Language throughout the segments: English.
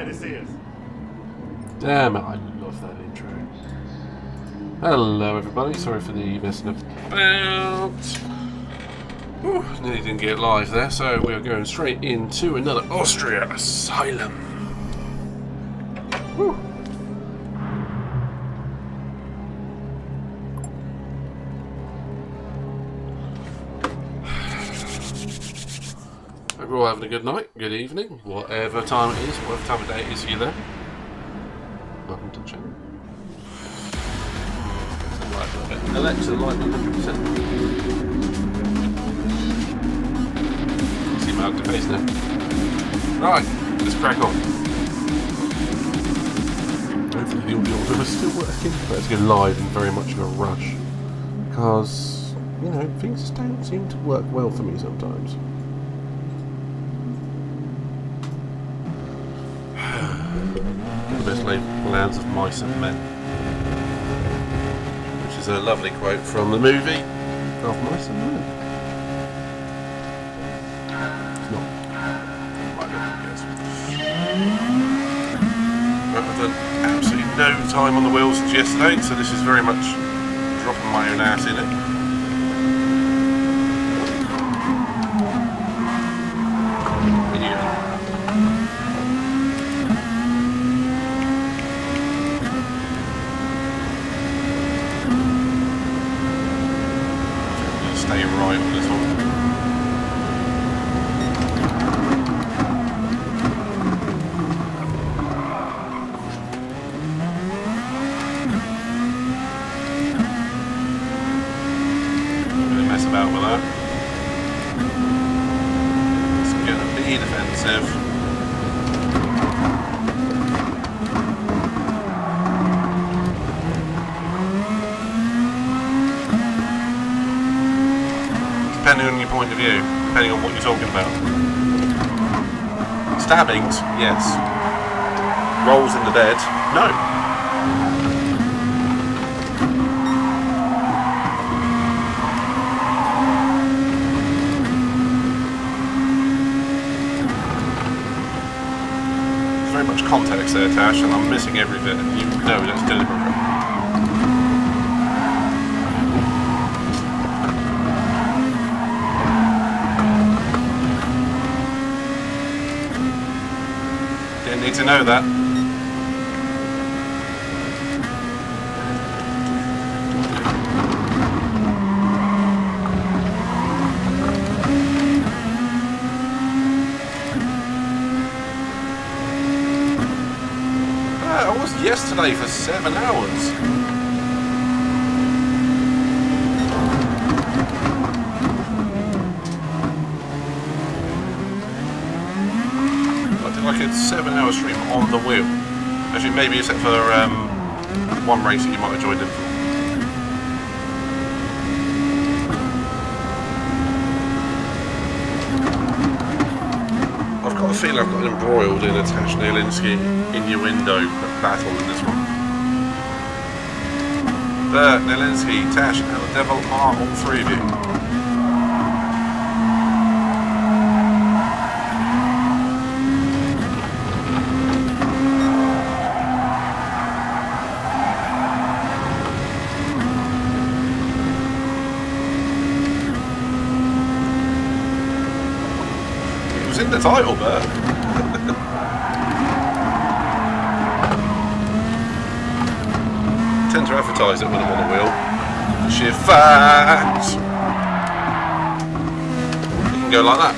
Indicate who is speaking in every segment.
Speaker 1: glad to see us.
Speaker 2: Damn it, I love that intro. Hello everybody, sorry for the messing about. Whew, nearly didn't get live there, so we are going straight into another Austria Asylum. Whew. Hope you're all having a good night, good evening, whatever time it is, whatever time of day it is for you there. Welcome to the channel. Alexa, light me 100%. See my ugly face now. Right, let's crack on. Hopefully the audio is still working. Let's go live in very much of a rush. Because, you know, things just don't seem to work well for me sometimes. The best laid plans of mice and men. Which is a lovely quote from the movie of Mice and Men. It's not. Might not, I guess. I've done absolutely no time on the wheel since yesterday, so this is very much dropping my own ass in it. Stay right on this one. Really mess about with that. It's going to be defensive. Depending on your point of view, depending on what you're talking about. Stabbings, yes. Rolls in the bed, no. There's very much context there, Tash, and I'm missing every bit. You know that's deliberate. Need to know that. I was yesterday for 7 hours. Like a 7-hour stream on the wheel. Actually, maybe except for one race that you might have joined in for. I've got a feeling I've got embroiled in a Tash Nielinski innuendo battle in this one. But Nielinski, Tash, and the Devil are all three of you. In the title, but tend to advertise it when I'm on the wheel. Sheer fact. You can go like that.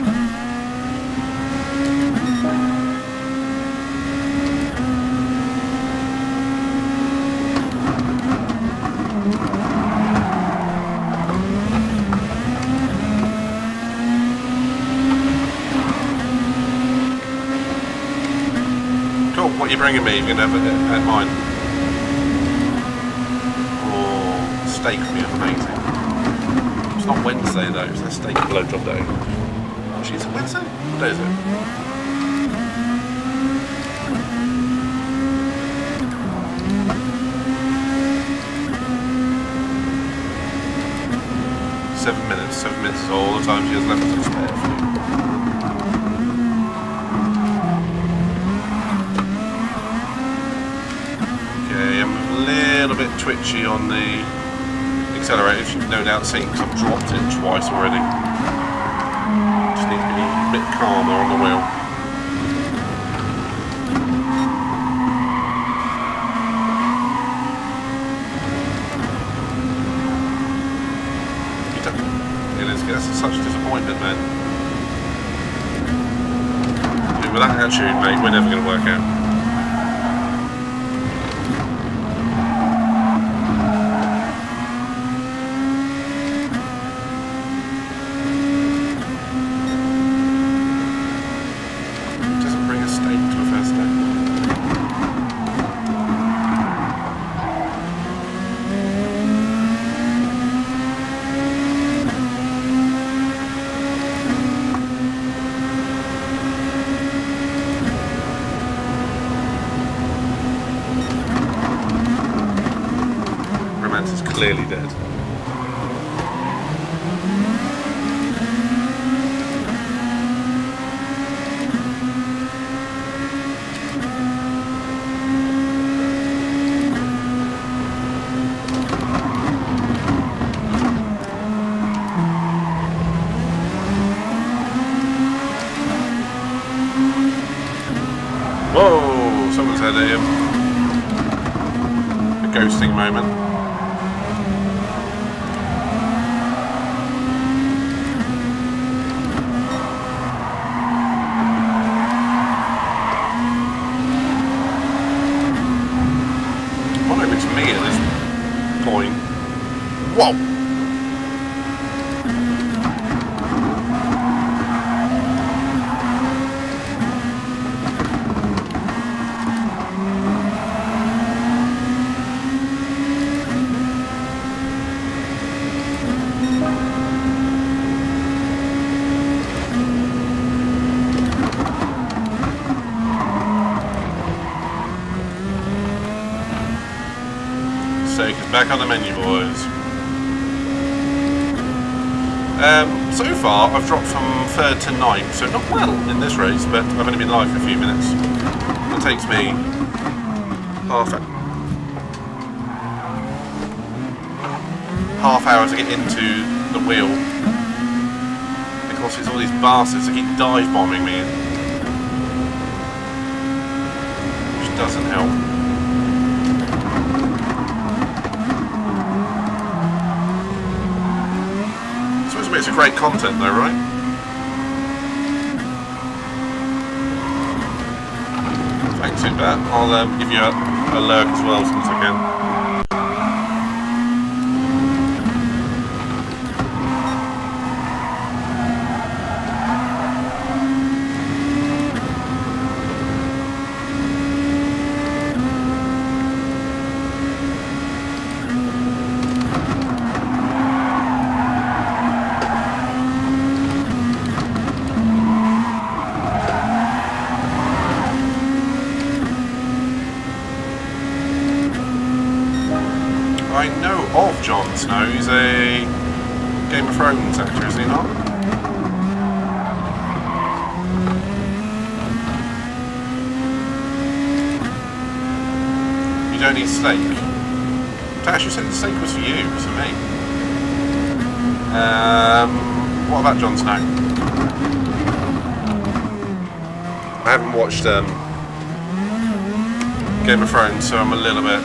Speaker 2: What are you bringing me? You're going to have it at mine. Oh, steak would be amazing. It's not Wednesday though, it's a steak and blowjob day. Actually, is it Wednesday? What day is it? Seven minutes is all the time she has left to spare for you. twitchy on the accelerator, if you've no doubt seen, because I've dropped it twice already. Just need to be a bit calmer on the wheel. That's such a disappointment, man. With that attitude, mate, we're never going to work out. It doesn't bring a steak to a first day. Is clearly dead. Whoa! Someone's had a ghosting moment. Whoa! Steak is back on the menu, boys. So far, I've dropped from 3rd to 9th, so not well in this race, but I've only been live for a few minutes. It takes me half hour to get into the wheel. Because it's all these bastards that keep dive bombing me, which doesn't help. It's a great content though, right? Thanks for that. I'll give you a lurk as well since I can. I know of Jon Snow. He's a Game of Thrones actor, is he not? You don't eat steak. Tash, you said the steak was for you, it was for me. What about Jon Snow? I haven't watched Game of Thrones, so I'm a little bit...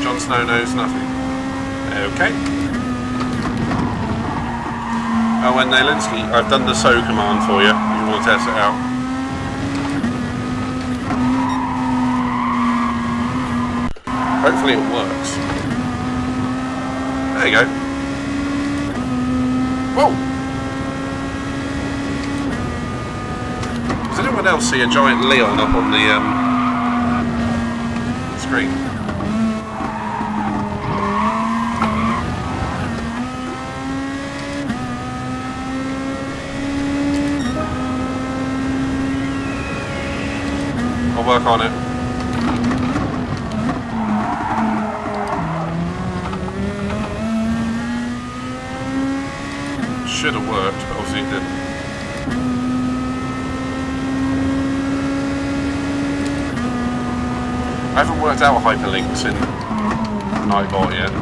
Speaker 2: Jon Snow knows nothing. Okay. Oh, and Naylinski, I've done the so command for you, if you want to test it out. Hopefully it works. There you go. Whoa! Does anyone else see a giant Leon up on the screen? I'll work on it. should have worked, but obviously it didn't. I haven't worked out hyperlinks in Nightbot yet.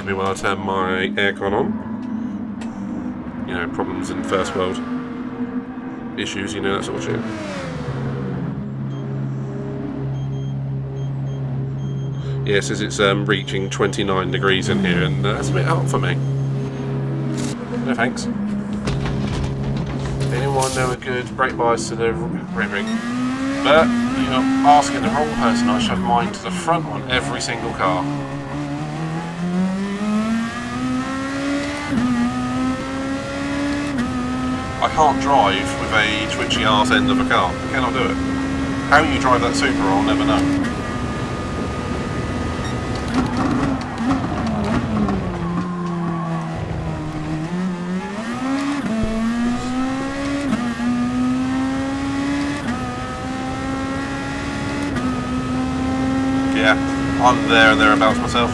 Speaker 2: While I turn my aircon on. You know, problems in first world issues, you know, that sort of shit. Yeah, it says it's reaching 29 degrees in here, and that's a bit hot for me. No thanks. Anyone know a good brake bias to the rear ring? But you're asking the wrong person. I should have mine to the front on every single car. I can't drive with a twitchy arse end of a car. I cannot do it. How you drive that Supra, I'll never know. Yeah, I'm there and thereabouts myself.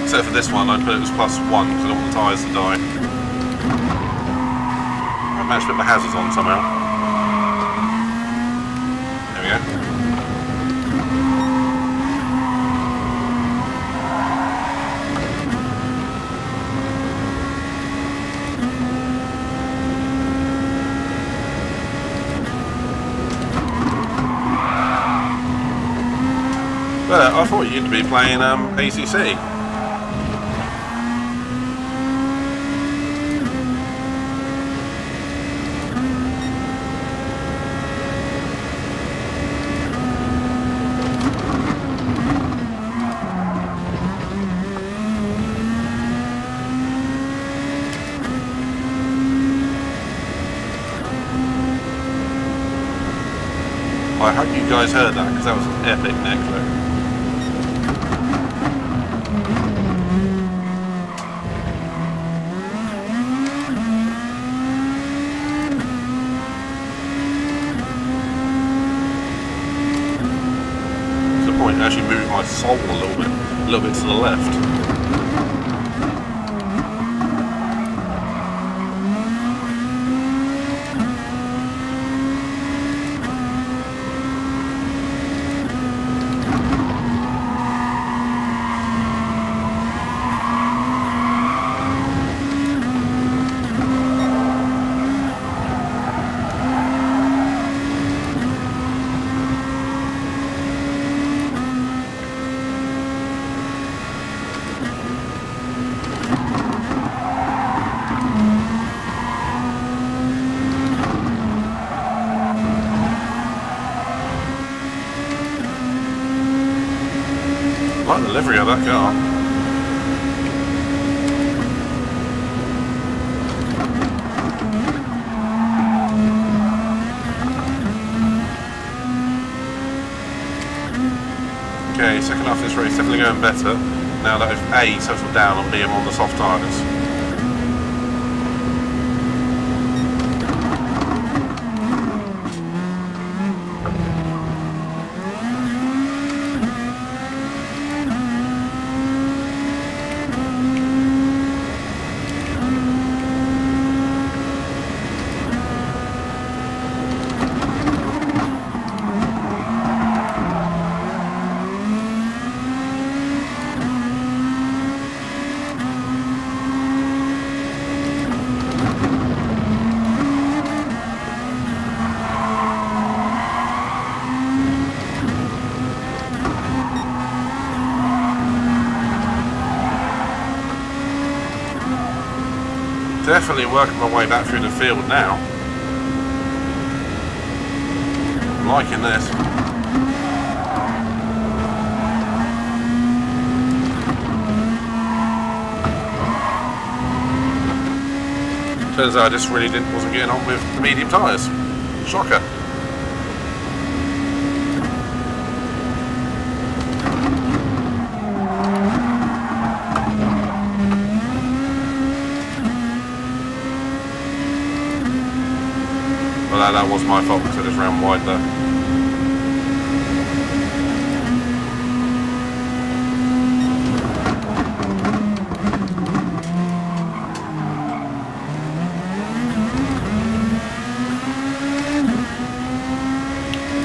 Speaker 2: Except for this one, I'd put it as +1 because I don't want the tyres to die. I managed to put my hazards on somehow. There we go. But I thought you'd be playing ACC. I hope you guys heard that, because that was an epic neck flip. To the point to actually move my soul a little bit to the left. I like the livery of that car. Okay, second half of this race definitely going better now that I've A, settled down and B, I'm on the soft tyres. Definitely working my way back through the field now. I'm liking this. Turns out I just really wasn't getting on with the medium tyres. Shocker. Well, that was my fault because I just ran wide there.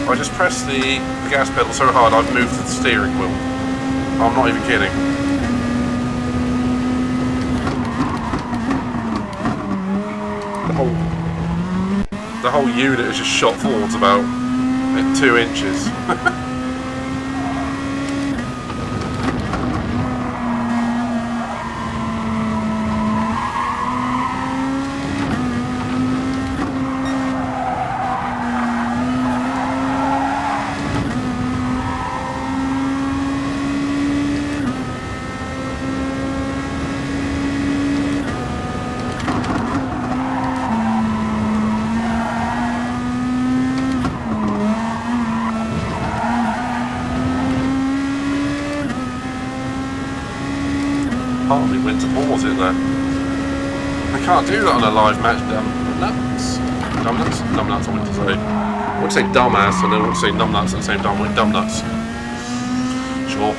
Speaker 2: I just pressed the gas pedal so hard I've moved the steering wheel. I'm not even kidding. The whole unit is just shot forwards about 2 inches. Partly went to pause it there. I can't do that on a live match, nuts. Numbnuts, I want to say. I want to say dumbass and then I want to say numbnuts at the same time. I went dumbnuts. Sure.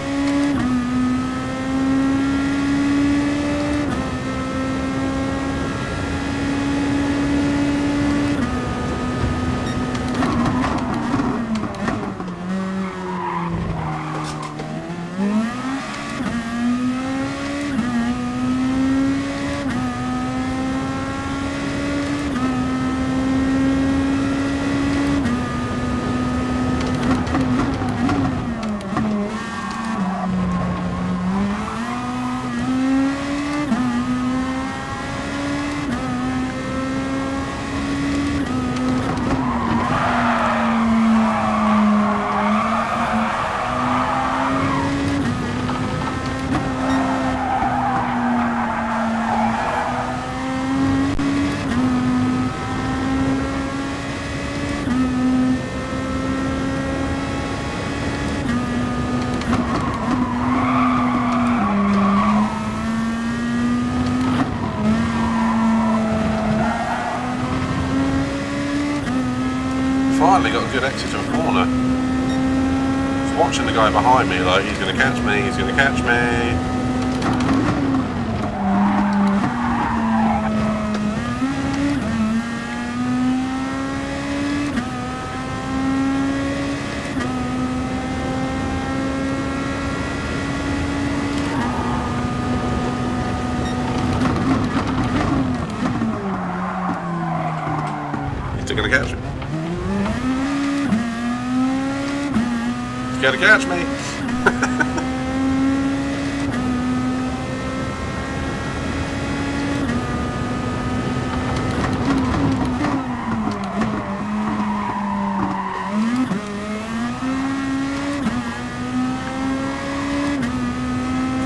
Speaker 2: Finally got a good exit to a corner. I was watching the guy behind me like he's going to catch me, he's going to catch me. He's still going to catch him. Gotta catch me.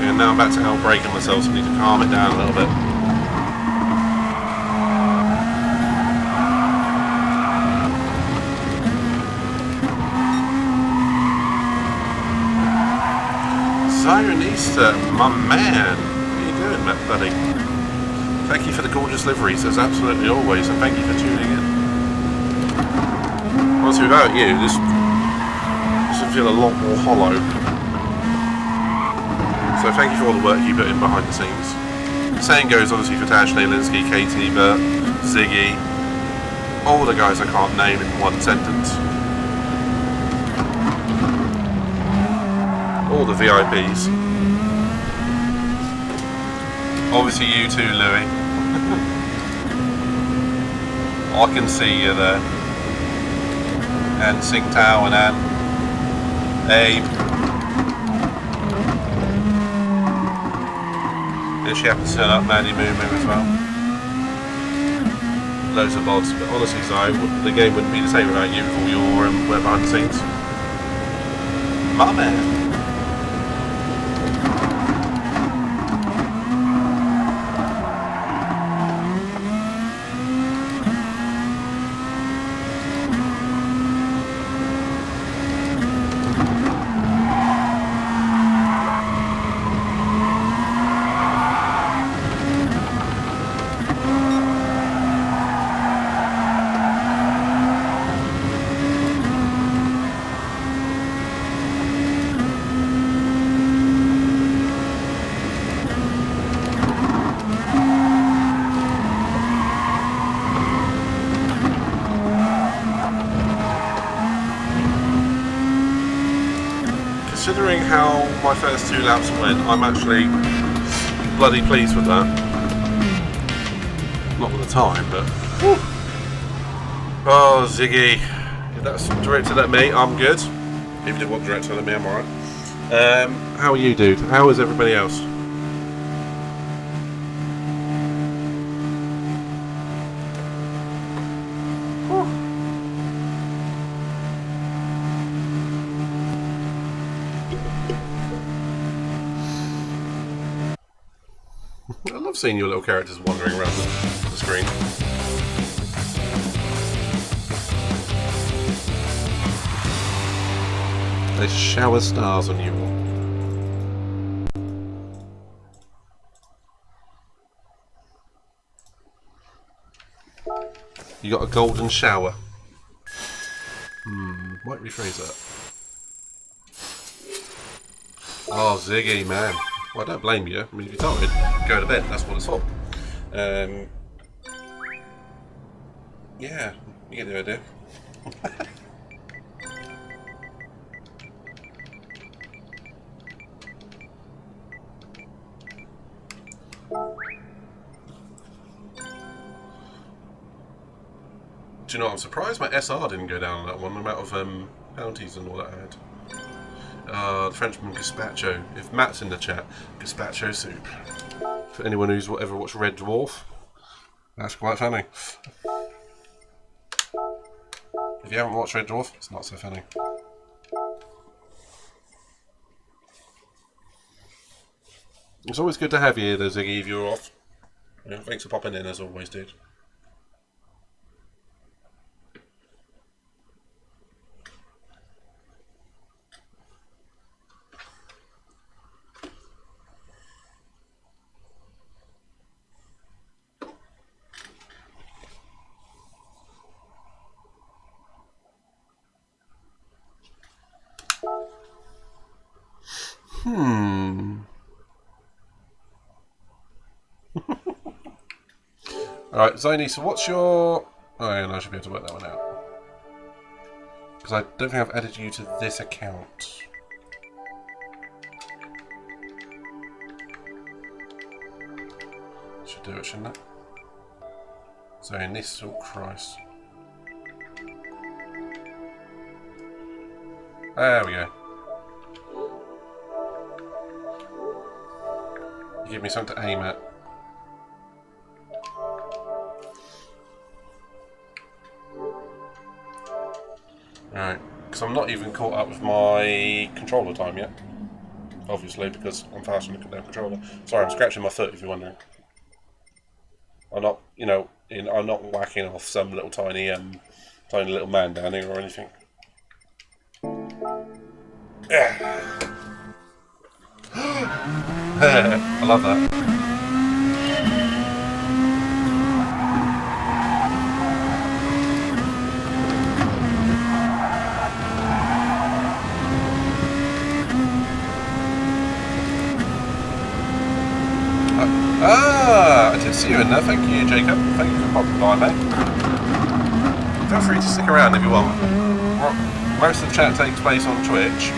Speaker 2: And now I'm back to outbraking myself, so I need to calm it down a little bit. Zionista, my man. How you doing, buddy? Thank you for the gorgeous liveries, as absolutely always, and thank you for tuning in. Honestly, without you, this would feel a lot more hollow. So thank you for all the work you put in behind the scenes. The same goes obviously for Tash, Naylinsky, Katie, Bert, Ziggy, all the guys I can't name in one sentence. All the VIPs. Obviously you too, Louis. I can see you there. And Singtao and Anne. Abe. Did she happen to turn up Mandy Moo Moo as well? loads of mods, but honestly, Si, the game wouldn't be the same without you with all your work behind the scenes. My man. Considering how my first 2 laps went, I'm actually bloody pleased with that. Not with the time, but... Whew. Oh, Ziggy. If that's directed at me, I'm good. If you did want directed at me, I'm alright. How are you, dude? How is everybody else? I love seeing your little characters wandering around the screen. They shower stars on you all. You got a golden shower. Might rephrase that. Oh, Ziggy, man. Well, I don't blame you. I mean, if you're tired, go to bed. That's what it's for. Yeah, you get the idea. Do you know, I'm surprised my SR didn't go down on that one, the amount of penalties and all that I had. The Frenchman Gazpacho. If Matt's in the chat, Gazpacho soup. For anyone who's ever watched Red Dwarf, that's quite funny. If you haven't watched Red Dwarf, it's not so funny. It's always good to have you here, though, Ziggy, if you're off. Yeah, thanks for popping in, as always, dude. Alright, Zony, so what's your... Oh yeah, no, I should be able to work that one out. Because I don't think I've added you to this account. Should do it, shouldn't it? Zony, this... Oh, Christ. There we go. You give me something to aim at. Right, because I'm not even caught up with my controller time yet. Obviously, because I'm faster than the damn controller. Sorry, I'm scratching my foot if you're wondering. I'm not, you know, I'm not whacking off some little tiny little man down here or anything. I love that. I did see you in there. Thank you, Jacob. Thank you for popping by, mate. Feel free to stick around if you want. Most of the chat takes place on Twitch.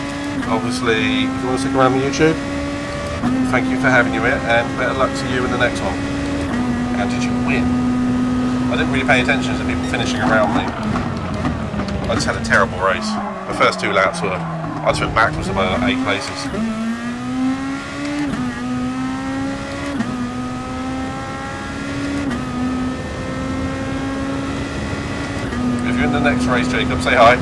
Speaker 2: Obviously, if you want to stick around on YouTube, thank you for having you here, and better luck to you in the next one. And did you win? I didn't really pay attention to people finishing around me. I just had a terrible race. The first 2 laps were... I just went backwards about 8 places. you in the next race, Jacob. Say hi.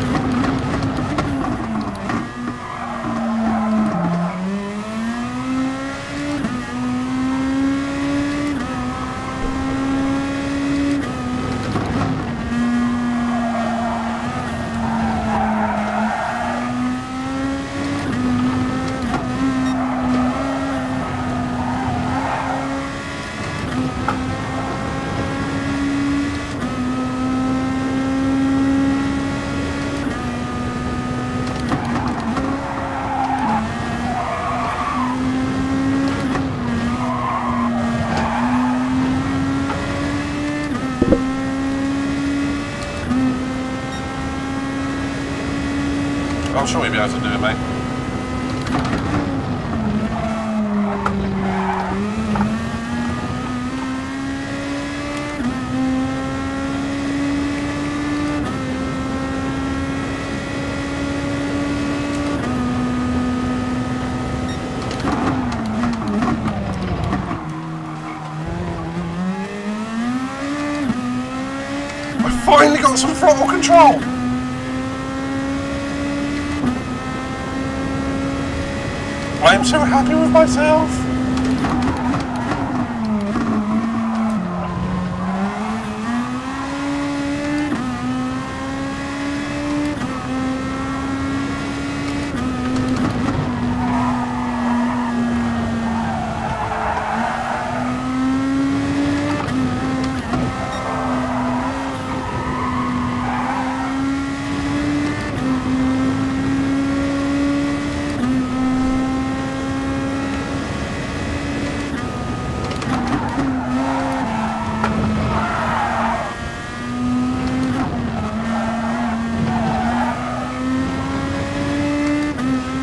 Speaker 2: I'm sure you'll be able to do it, mate. I finally got some throttle control! I am so happy with myself!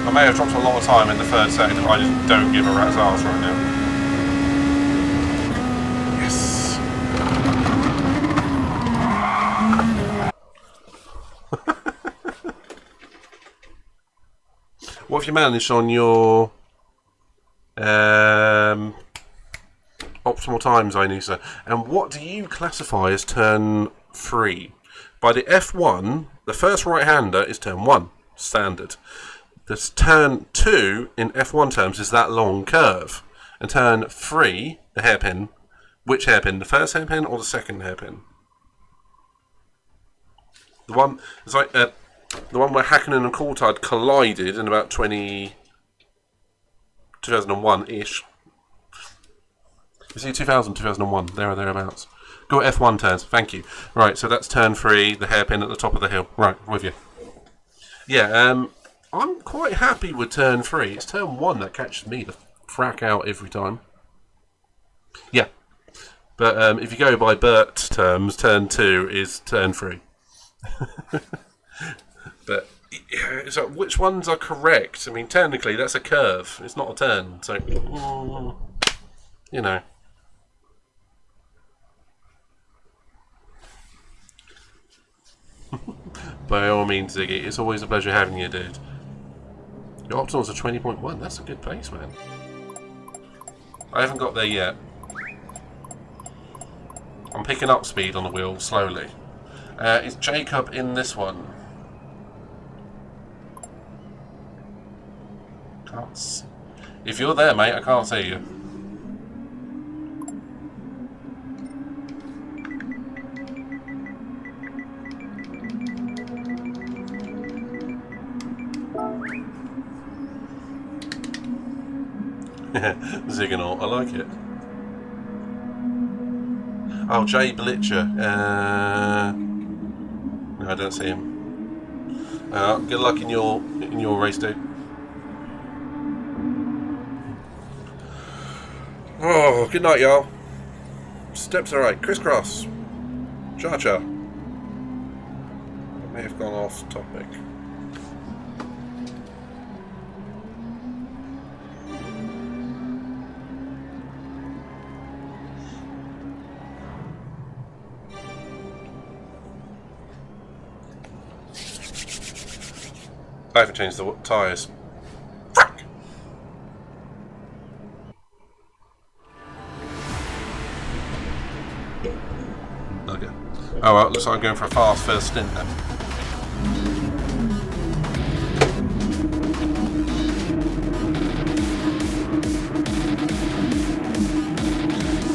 Speaker 2: I may have dropped a lot of time in the third sector, but I just don't give a rat's arse right now. Yes! What have you managed on your optimal time zone, Isa? And what do you classify as turn 3? By the F1, the first right-hander is turn 1, standard. This turn 2 in F1 terms is that long curve. And turn 3, the hairpin, which hairpin? The first hairpin or the second hairpin? The one, it's like the one where Hakkinen and Coulthard collided in about 2001-ish. You see 2000, 2001, there or thereabouts. Go F1 turns, thank you. Right, so that's turn 3, the hairpin at the top of the hill. Right, with you. Yeah, I'm quite happy with turn 3. It's turn 1 that catches me the frack out every time. Yeah. But if you go by Bert's terms, turn 2 is turn 3. But so which ones are correct? I mean, technically that's a curve. It's not a turn. So, you know. By all means, Ziggy, it's always a pleasure having you, dude. Your optimals are 20.1. That's a good pace, man. I haven't got there yet. I'm picking up speed on the wheel slowly. Is Jacob in this one? Can't see. If you're there, mate, I can't see you. Ziganaut, I like it. Oh, Jay Blitcher. No, I don't see him. Good luck in your race, dude. Oh, good night, y'all. Steps are right. Crisscross. Cha-cha. I may have gone off topic. I haven't changed the tyres. Fuck! Okay. Oh well, looks like I'm going for a fast first stint then.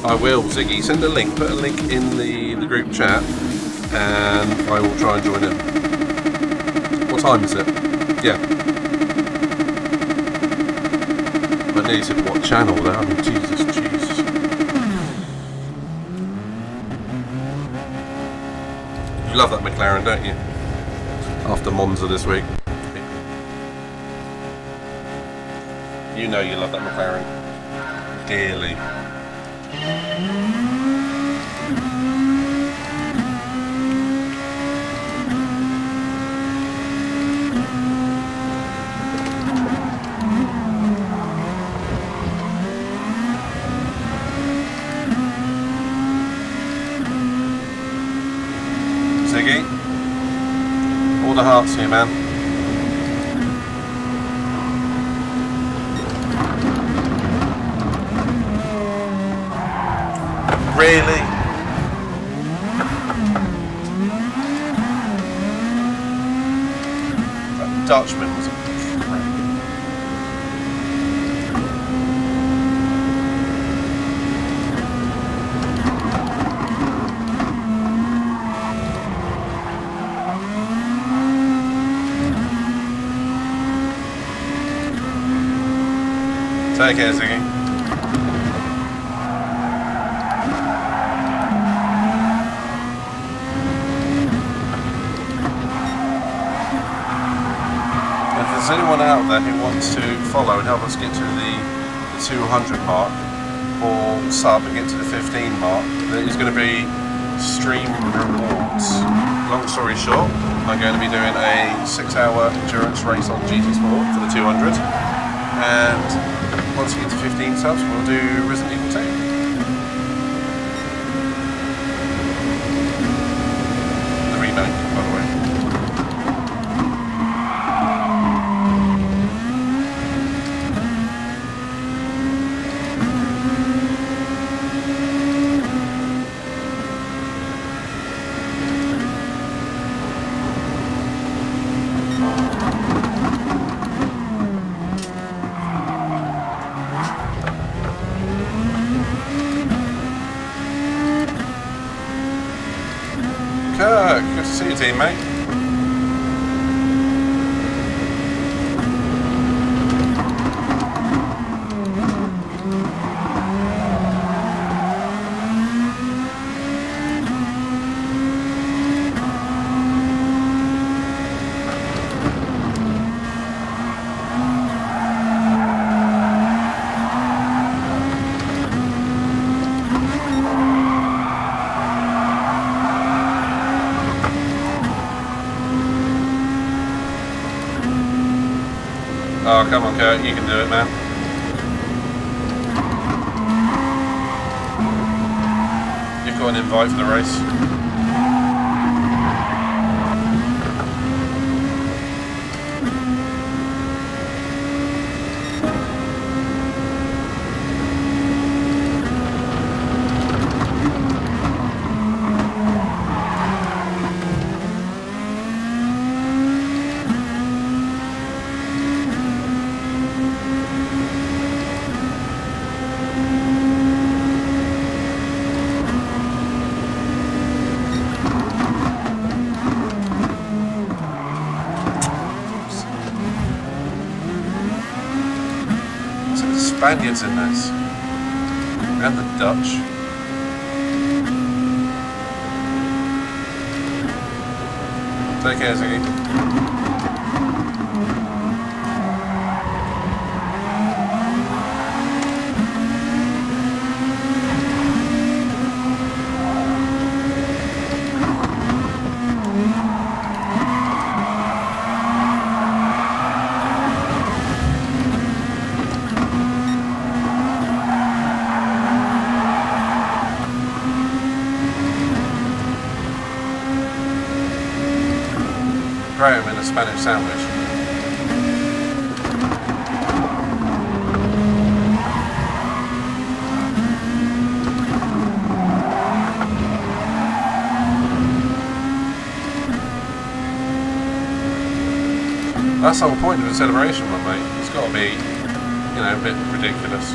Speaker 2: I will, Ziggy. Send a link, put a link in the group chat, and I will try and join in. What time is it? Yeah. I nearly said what channel there. I mean, Jesus. You love that McLaren, don't you? After Monza this week. You know you love that McLaren dearly. Ziggy, all the hearts here, man. Really? That Dutchman was a prick. Take care, Ziggy. If there's anyone out there who wants to follow and help us get to the 200 mark, or sub and get to the 15 mark, there is going to be stream rewards. Long story short, I'm going to be doing a 6-hour endurance race on GT Sport for the 200, and once we get to 15 subs, we'll do Resident Evil 2. The remake, by the way. Good to see you, teammate. Oh, come on, Kurt, you can do it, man. You've got an invite for the race. Spaniards in this, and the Dutch. Take care, Ziggy. Graham in a Spanish sandwich. That's the whole point of a celebration one, mate. It's got to be, you know, a bit ridiculous.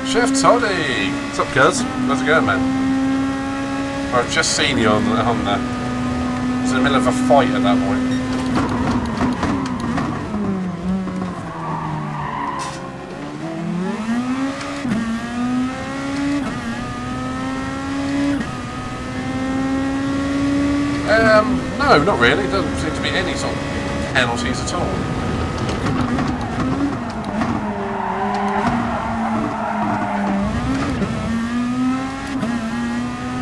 Speaker 2: Chef Toddy! What's up, cuz? How's it going, man? I've just seen you on the... I was in the middle of a fight at that point. No, not really. There doesn't seem to be any sort of penalties at all.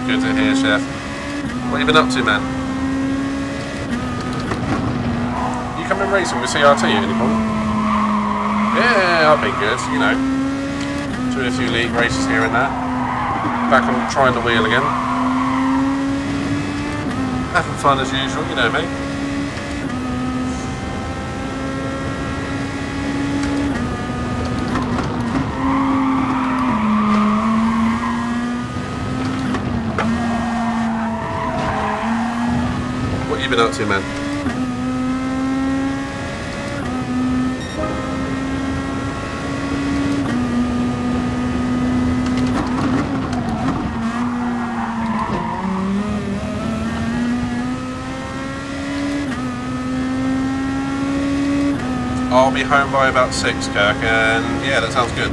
Speaker 2: Good to hear, Chef. What have you been up to, man? You coming racing with CRT at any point? Yeah, I've been good, you know. Doing a few league races here and there. Back on trying the wheel again. Having fun as usual, you know me. What have you been up to, man? I'll be home by about 6, Kirk, and yeah, that sounds good.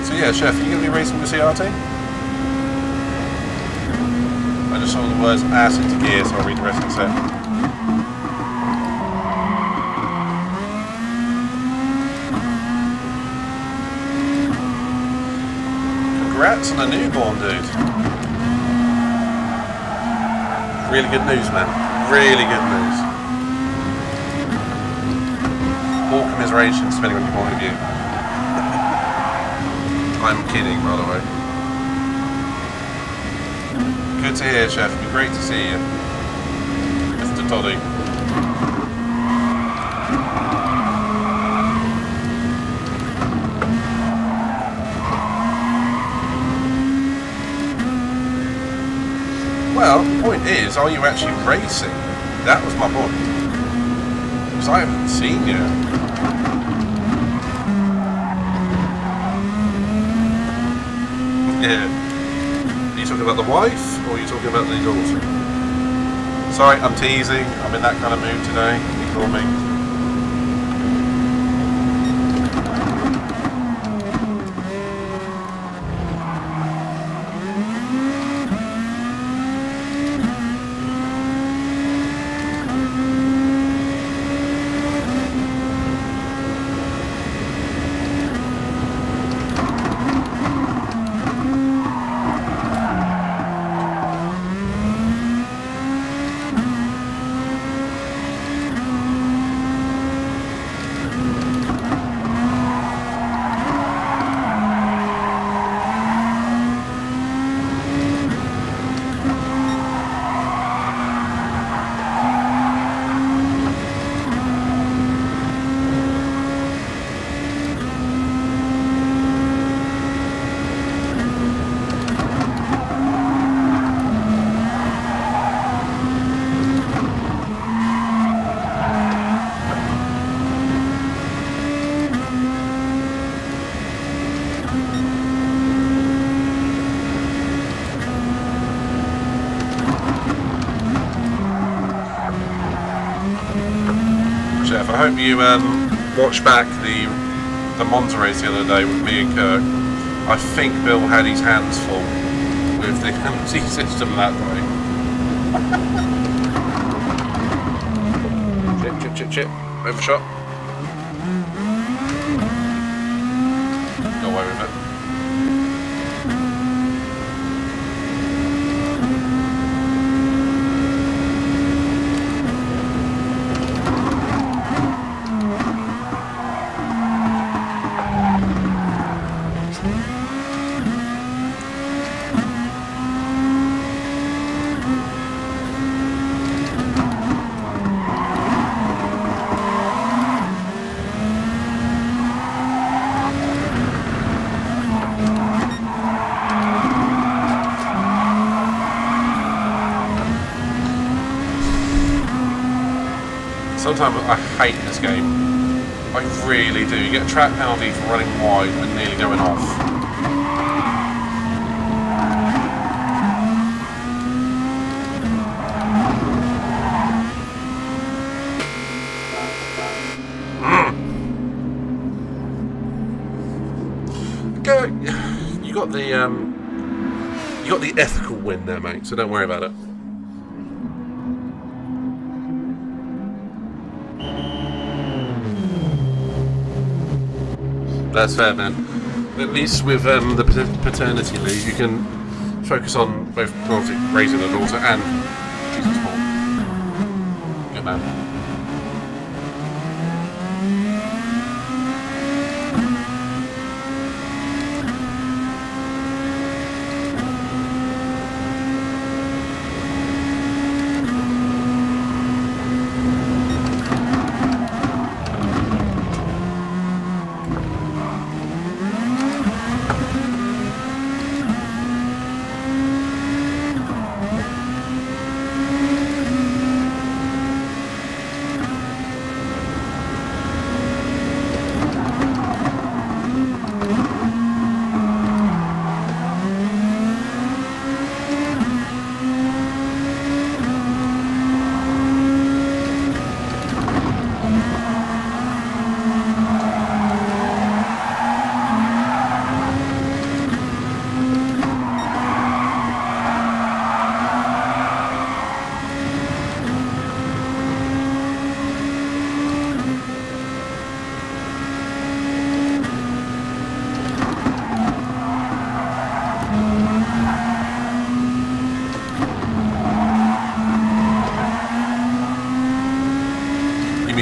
Speaker 2: So yeah, Chef, are you going to be racing with CRT? I just saw the words ass into gear, so I'll read the rest of the set. Congrats on a newborn, dude. Really good news, man. Really good news. All commiserations, depending on your point of view. I'm kidding, by the way. Good to hear, Chef. It'd be great to see you. Mr. Toddy. Well, the point is, are you actually racing? That was my point. Because I haven't seen you. Yeah. Are you talking about the wife, or are you talking about the daughter? Sorry, I'm teasing. I'm in that kind of mood today. Ignore me. Chef, I hope you watched back the Monza race the other day with me and Kirk. I think Bill had his hands full with the MT system that day. Chip. Overshot. Go away with it. Sometimes I hate this game. I really do. You get a track penalty for running wide and nearly going off. You got the ethical win there, mate. So don't worry about it. That's fair, man. At least with the paternity leave, you can focus on both obviously raising a daughter and choosing sport. Good man.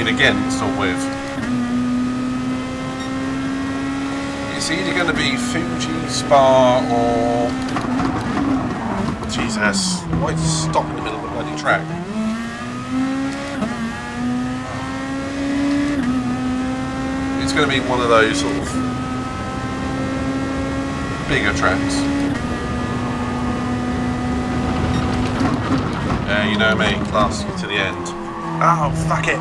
Speaker 2: Against or with. It's either going to be Fuji, Spa, or Jesus. Why stop in the middle of the bloody track? It's going to be one of those sort of bigger tracks. You know me, class to the end. Oh, fuck it.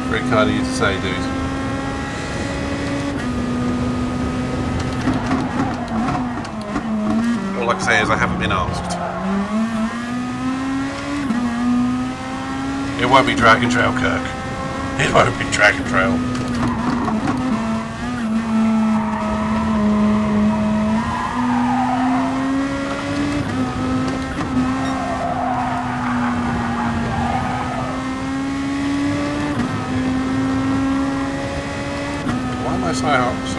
Speaker 2: Very kind of you to say, dude. All I can say is I haven't been asked. It won't be Dragon Trail, Kirk. It won't be Dragon Trail. So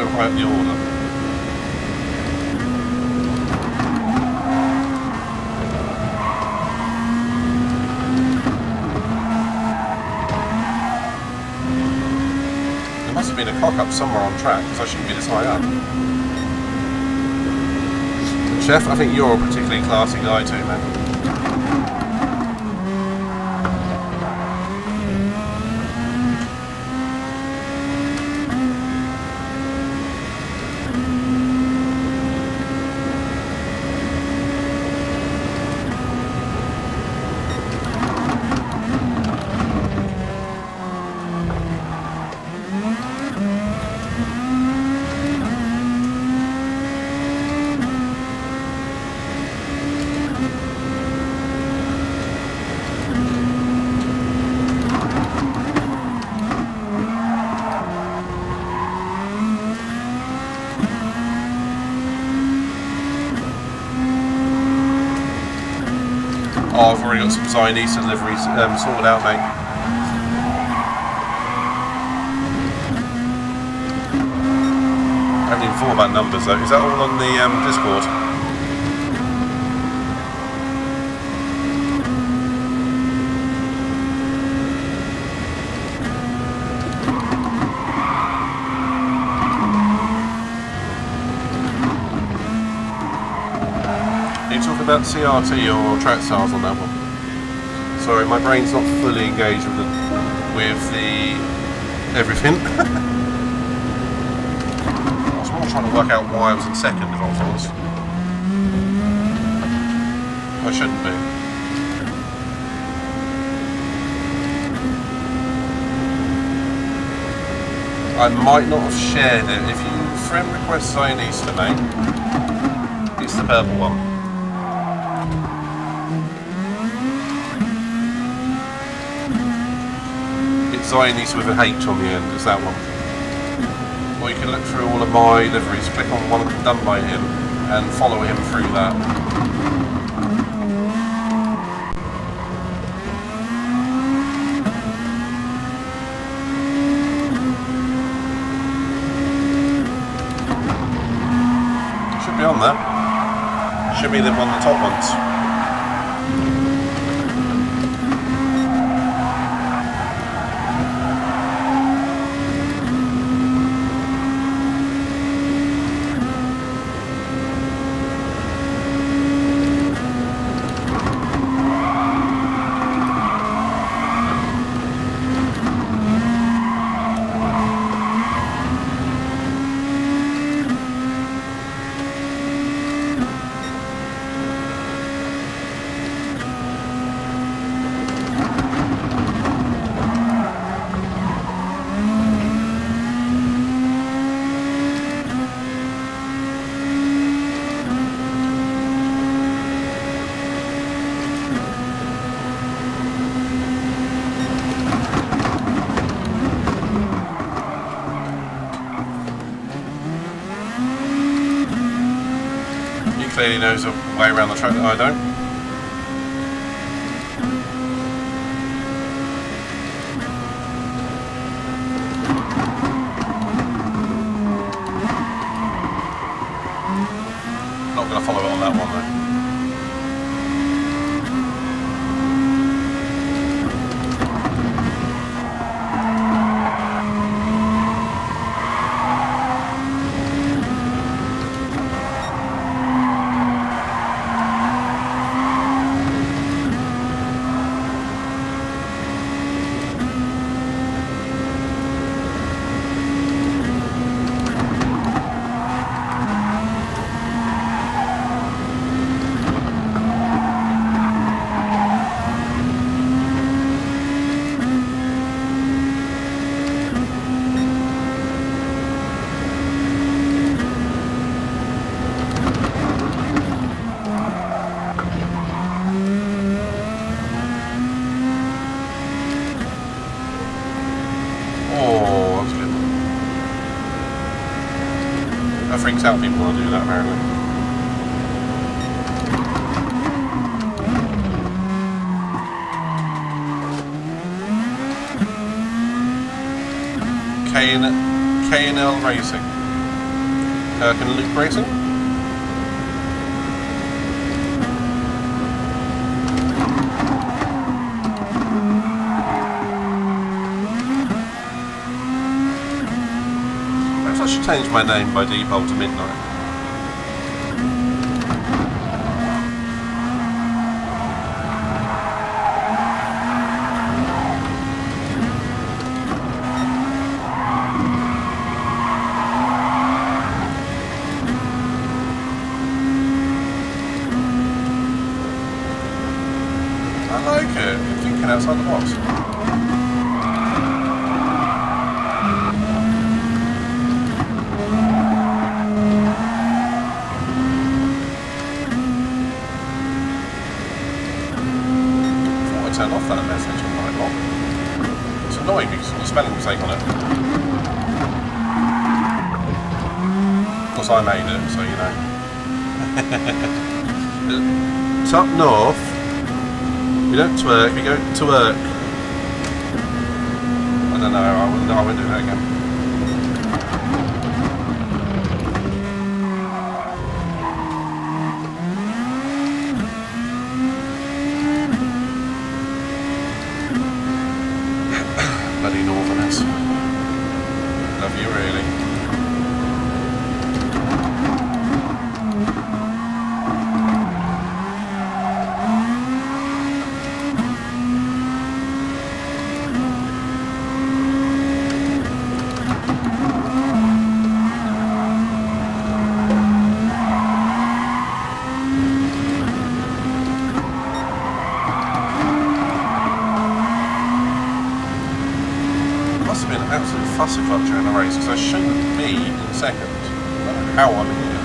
Speaker 2: high up the order. There must have been a cock up somewhere on track because I shouldn't be this high up. Chef, I think you're a particularly classy guy too, man. Oh, I've already got some Chinese deliveries sorted out, mate. I haven't even thought about numbers though. Is that all on the Discord? About CRT or track styles on that one. Sorry, my brain's not fully engaged with the everything. I was more trying to work out why I was in second, if I was honest. I shouldn't be. I might not have shared it. If you friend request Dailies to me, it's the purple one. It's Dailies with an H on the end, it's that one. Or you can look through all of my liveries, click on one of them done by him, and follow him through that. Should be on there. Should be one of the top ones. Clearly knows a way around the track that I don't. Not going to follow it on that one though. Freaks out people when I do that apparently. K&L Racing. Kirk and Luke Racing. Perhaps I should change my name by default to Midnight. Outside the box. Before I turn off that message on my log, it's annoying because there's a spelling mistake on it. Of course, I made it, so you know. Top north. We don't twerk, we go to work. I don't know, I wouldn't do that again. Bloody northerners. Love you really. be an absolute fussifuck during the race because I shouldn't be in second. I don't know how I'm here.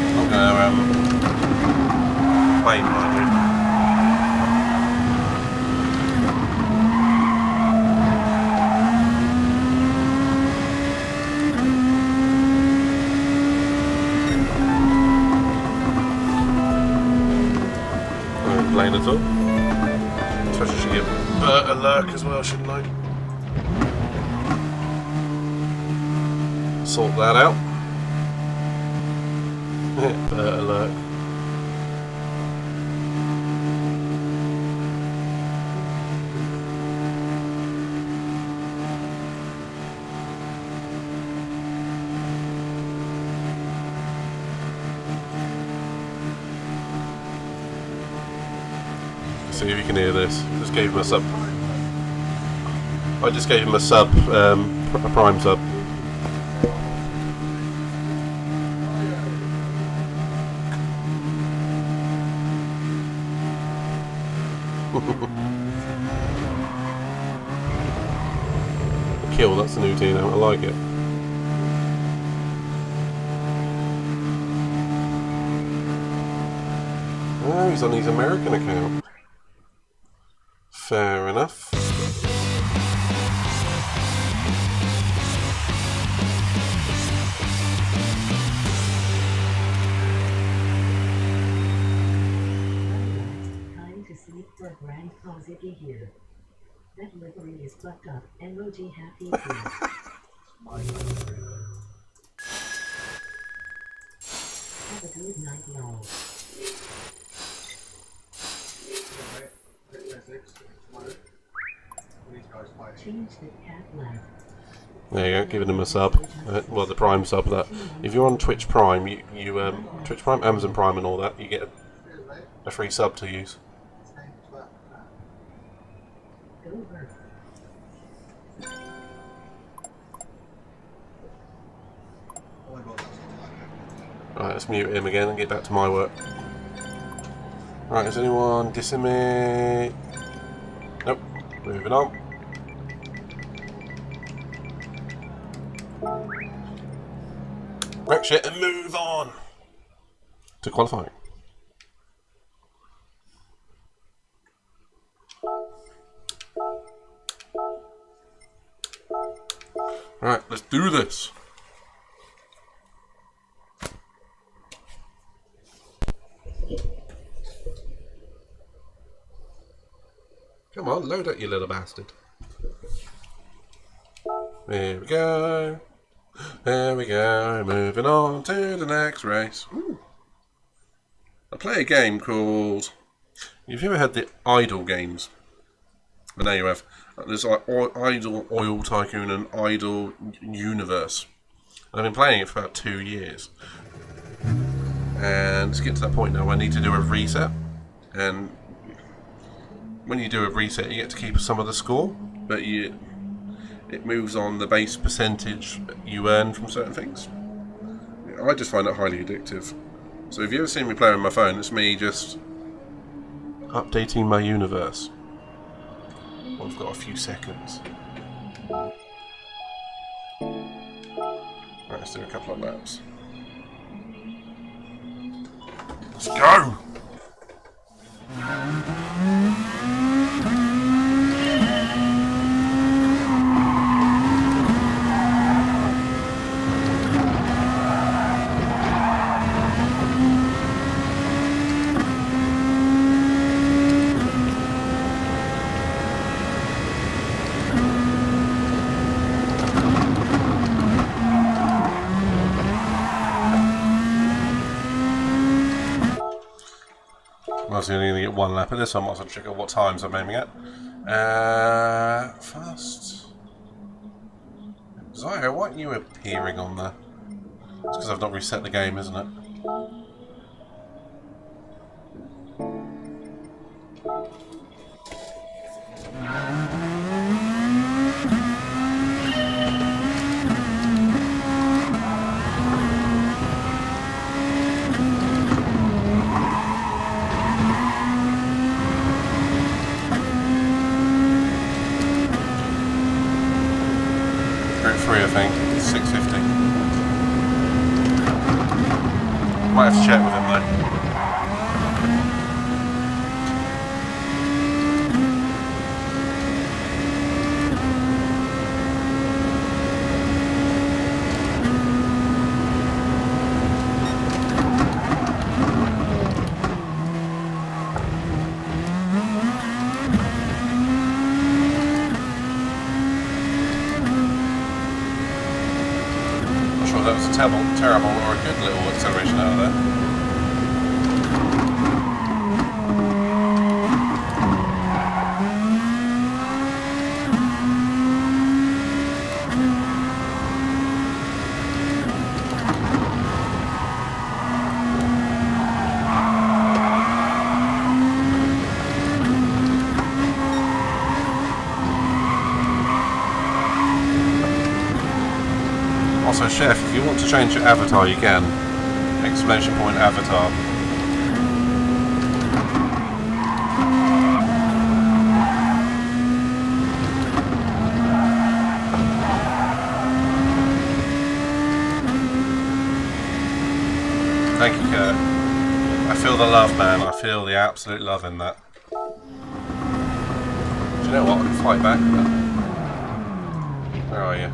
Speaker 2: I'm not going to blame my Blame at all. I suppose I should give Bert a lurk as well, shouldn't I? Sort that out. Bert a lurk. See if you can hear this. Just gave him a sub. I just gave him a sub, a prime sub. Kill, that's the new team now. I like it. Oh, he's on his American account. Fair enough.
Speaker 1: Time to sleep for a grand positive here. That livery is fucked up. Emoji happy here. Have a good night, y'all. Change the cat left.
Speaker 2: There you go, giving him a sub. Well, the Prime sub. That if you're on Twitch Prime, Twitch Prime, Amazon Prime, and all that, you get a free sub to use. Right, let's mute him again and get back to my work. Right, is anyone dissing me? Nope. Moving on. Wreck shit and move on to qualifying. Right, let's do this. Come on, load up, you little bastard. There we go. There we go. Moving on to the next race. Ooh. I play a game called... Have you ever had the Idle games? I know you have. There's like Idle Oil Tycoon and Idle Universe. I've been playing it for about 2 years. And to get to that point now, I need to do a reset. And when you do a reset, you get to keep some of the score, but it moves on the base percentage you earn from certain things. I just find it highly addictive. So if you've ever seen me play on my phone, it's me just updating my universe. Well, I've got a few seconds. Right, let's do a couple of laps. Let's go! I was only going to get one lap of this, so I might as well check out what times I'm aiming at. Fast. Zyro, why aren't you appearing on there? It's because I've not reset the game, isn't it? I think. 650. Might have to check with him though. That was a terrible or a good little acceleration out of there. Also, Chef, if you want to change your avatar, you can. Exclamation point avatar. Thank you, Kurt. I feel the love, man. I feel the absolute love in that. Do you know what? I can fight back. Where are you?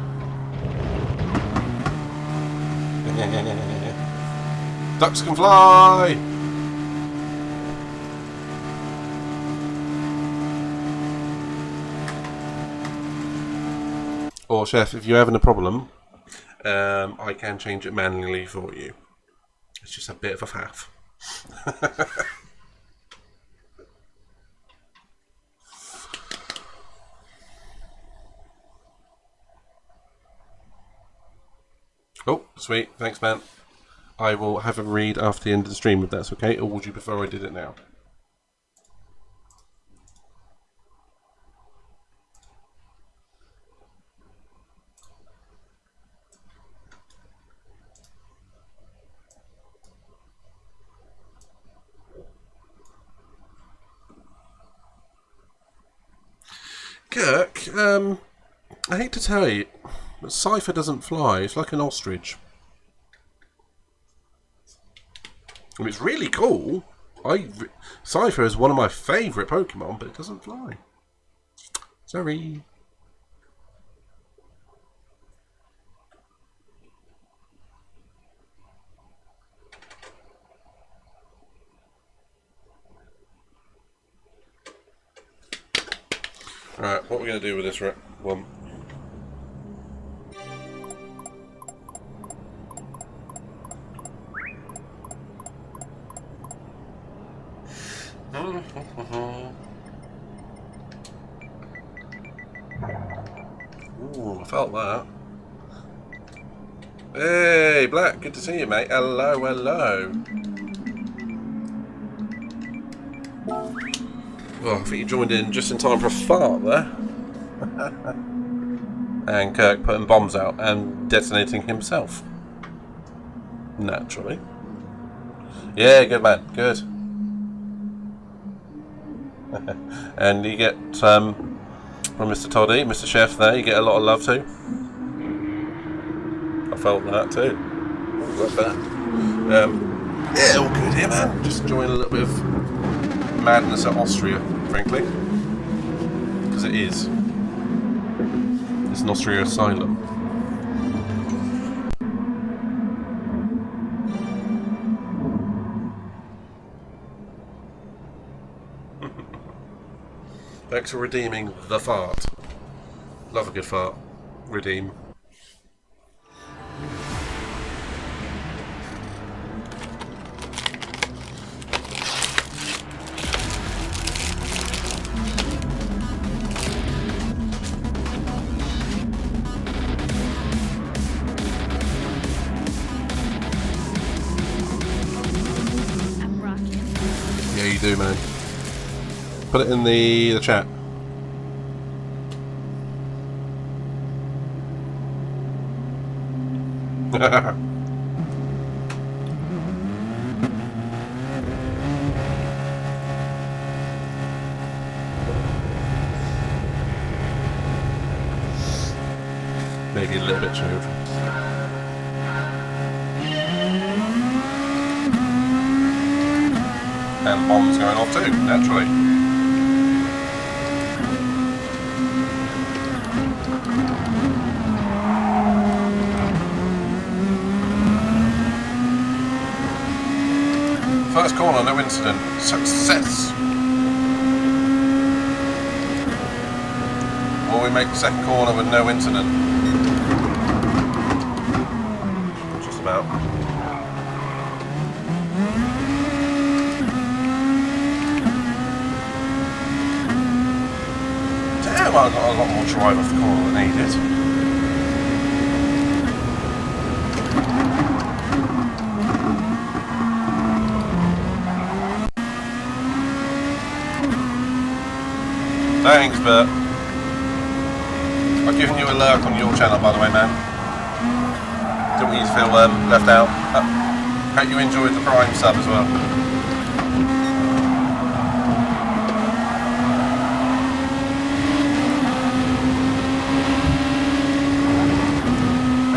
Speaker 2: Ducks can fly! Or Chef, if you're having a problem, I can change it manually for you. It's just a bit of a faff. Oh, sweet. Thanks, man. I will have a read after the end of the stream if that's okay, or would you prefer I did it now? Kirk, I hate to tell you, but Cypher doesn't fly. It's like an ostrich. I mean, it's really cool. Cypher is one of my favourite Pokemon, but it doesn't fly. Sorry. Alright, what are we going to do with this one? Ooh, I felt that. Hey, Black, good to see you, mate. Hello, hello. Well, I think you joined in just in time for a fart there. And Kirk putting bombs out and detonating himself. Naturally. Yeah, good man, good. And you get from Mr. Toddy, Mr. Chef there, you get a lot of love too. I felt that too. Like that. Yeah, all good here, man. Just enjoying a little bit of madness at Austria, frankly. Because it is. It's an Austria Asylum. Thanks for redeeming the fart. Love a good fart. Redeem.
Speaker 3: I'm rocking.
Speaker 2: Yeah, you do, man. Put it in the chat. maybe a little bit chilled. And bombs going off too, naturally. First corner, no incident. Success! Will we make the second corner with no incident? Just about. Damn, I got a lot more drive off the corner than needed. Thanks, Bert. I've given you a lurk on your channel, by the way, man. Don't want you to feel left out. Hope you enjoyed the Prime sub as well.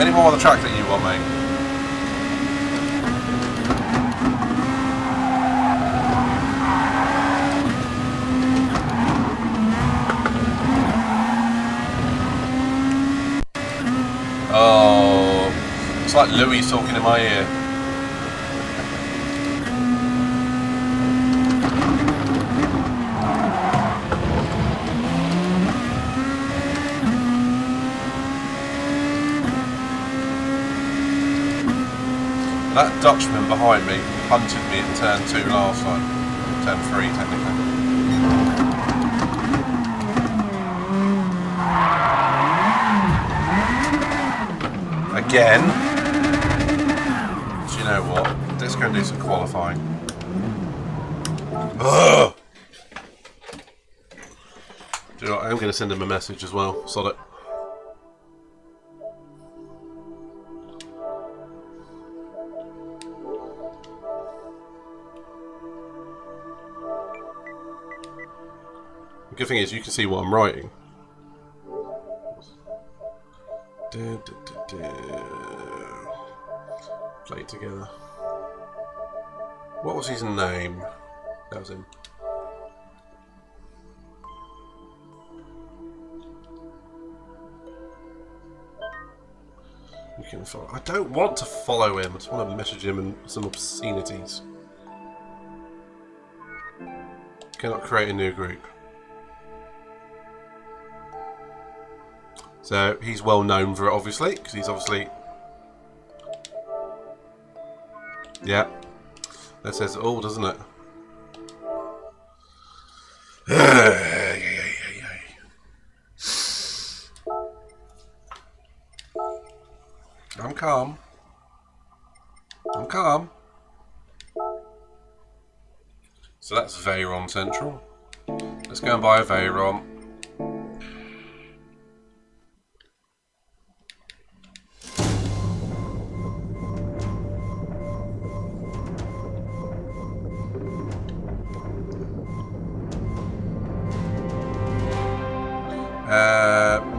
Speaker 2: Any more of the track that you want, mate? Oh, it's like Louis talking in my ear. That Dutchman behind me punted me at turn 2 last time. Turn 3 technically. Again. Do you know what? Let's go and do some qualifying. Ugh. Do you know what? I'm going to send him a message as well. Sod it. The good thing is you can see what I'm writing. Play it together. What was his name? That was him. You can follow. I don't want to follow him. I just want to message him and some obscenities. Cannot create a new group. So he's well known for it, obviously, because he's obviously, yeah, that says it all, doesn't it? I'm calm. I'm calm. So that's Veyron Central. Let's go and buy a Veyron.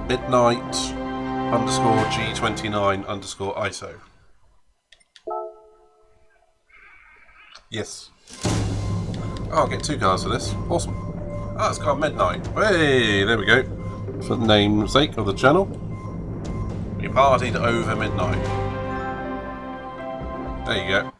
Speaker 2: Midnight underscore G29 underscore ISO. Yes. Oh, I'll get 2 cars for this. Awesome. Oh, it's got Midnight. Hey, there we go. For the namesake of the channel. We partied over midnight. There you go.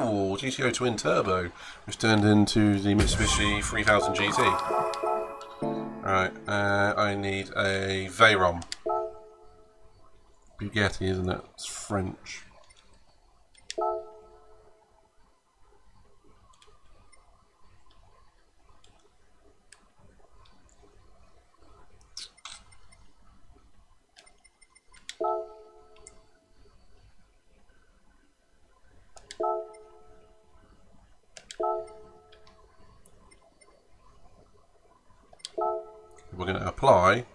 Speaker 2: Ooh, GTO Twin Turbo, which turned into the Mitsubishi 3000 GT. Right, I need a Veyron. Bugatti, isn't it? It's French. We're going to apply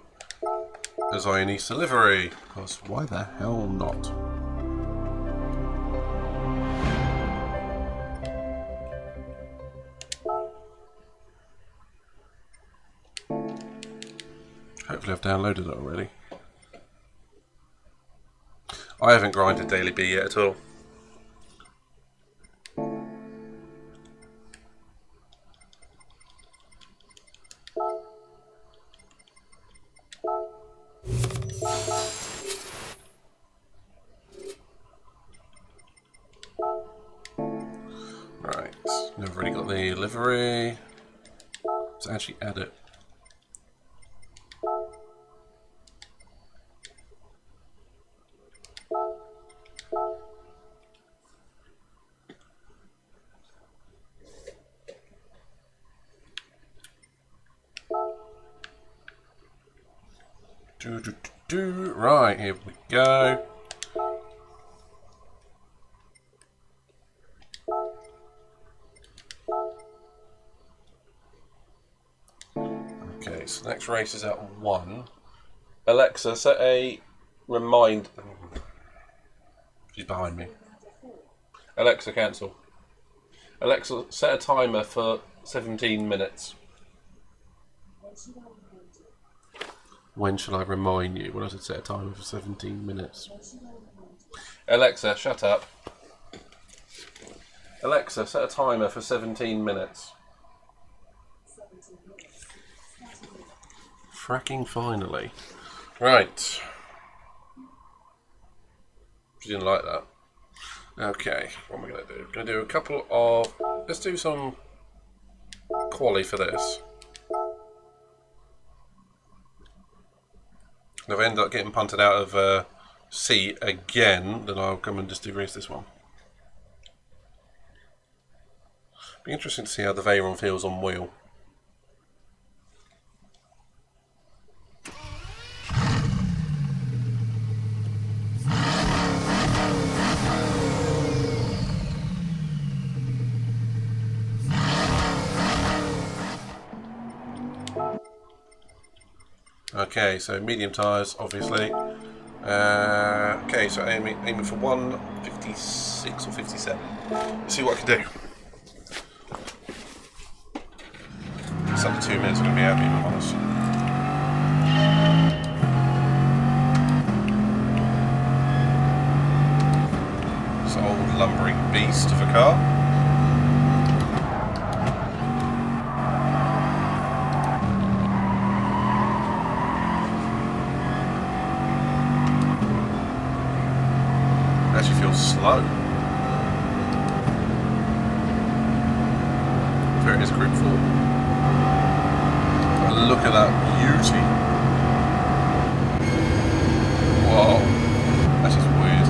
Speaker 2: as Ione's delivery, because why the hell not? Hopefully I've downloaded it already. I haven't grinded Daily B yet at all. Right, never really got the livery. Let's actually add it. Right, here we go. Okay, so next race is at 1. Alexa, set a remind. She's behind me. Alexa, cancel. Alexa, set a timer for 17 minutes. When should I remind you? When I said set a timer for 17 minutes. Alexa, shut up. Alexa, set a timer for 17 minutes. Fracking finally. Right. She didn't like that. Okay, what am I going to do? I'm going to do a couple of... Let's do some quali for this. And if I end up getting punted out of C again, then I'll come and just race this one. Be interesting to see how the Veyron feels on wheel. Okay, so medium tyres, obviously. Okay, so aiming for 156 or 57. Let's see what I can do. It's under 2 minutes, I'm going to be happy, if I'm honest. It's an old lumbering beast of a car. Actually feels slow. There it is, Group 4. But look at that beauty. Whoa, that's just weird.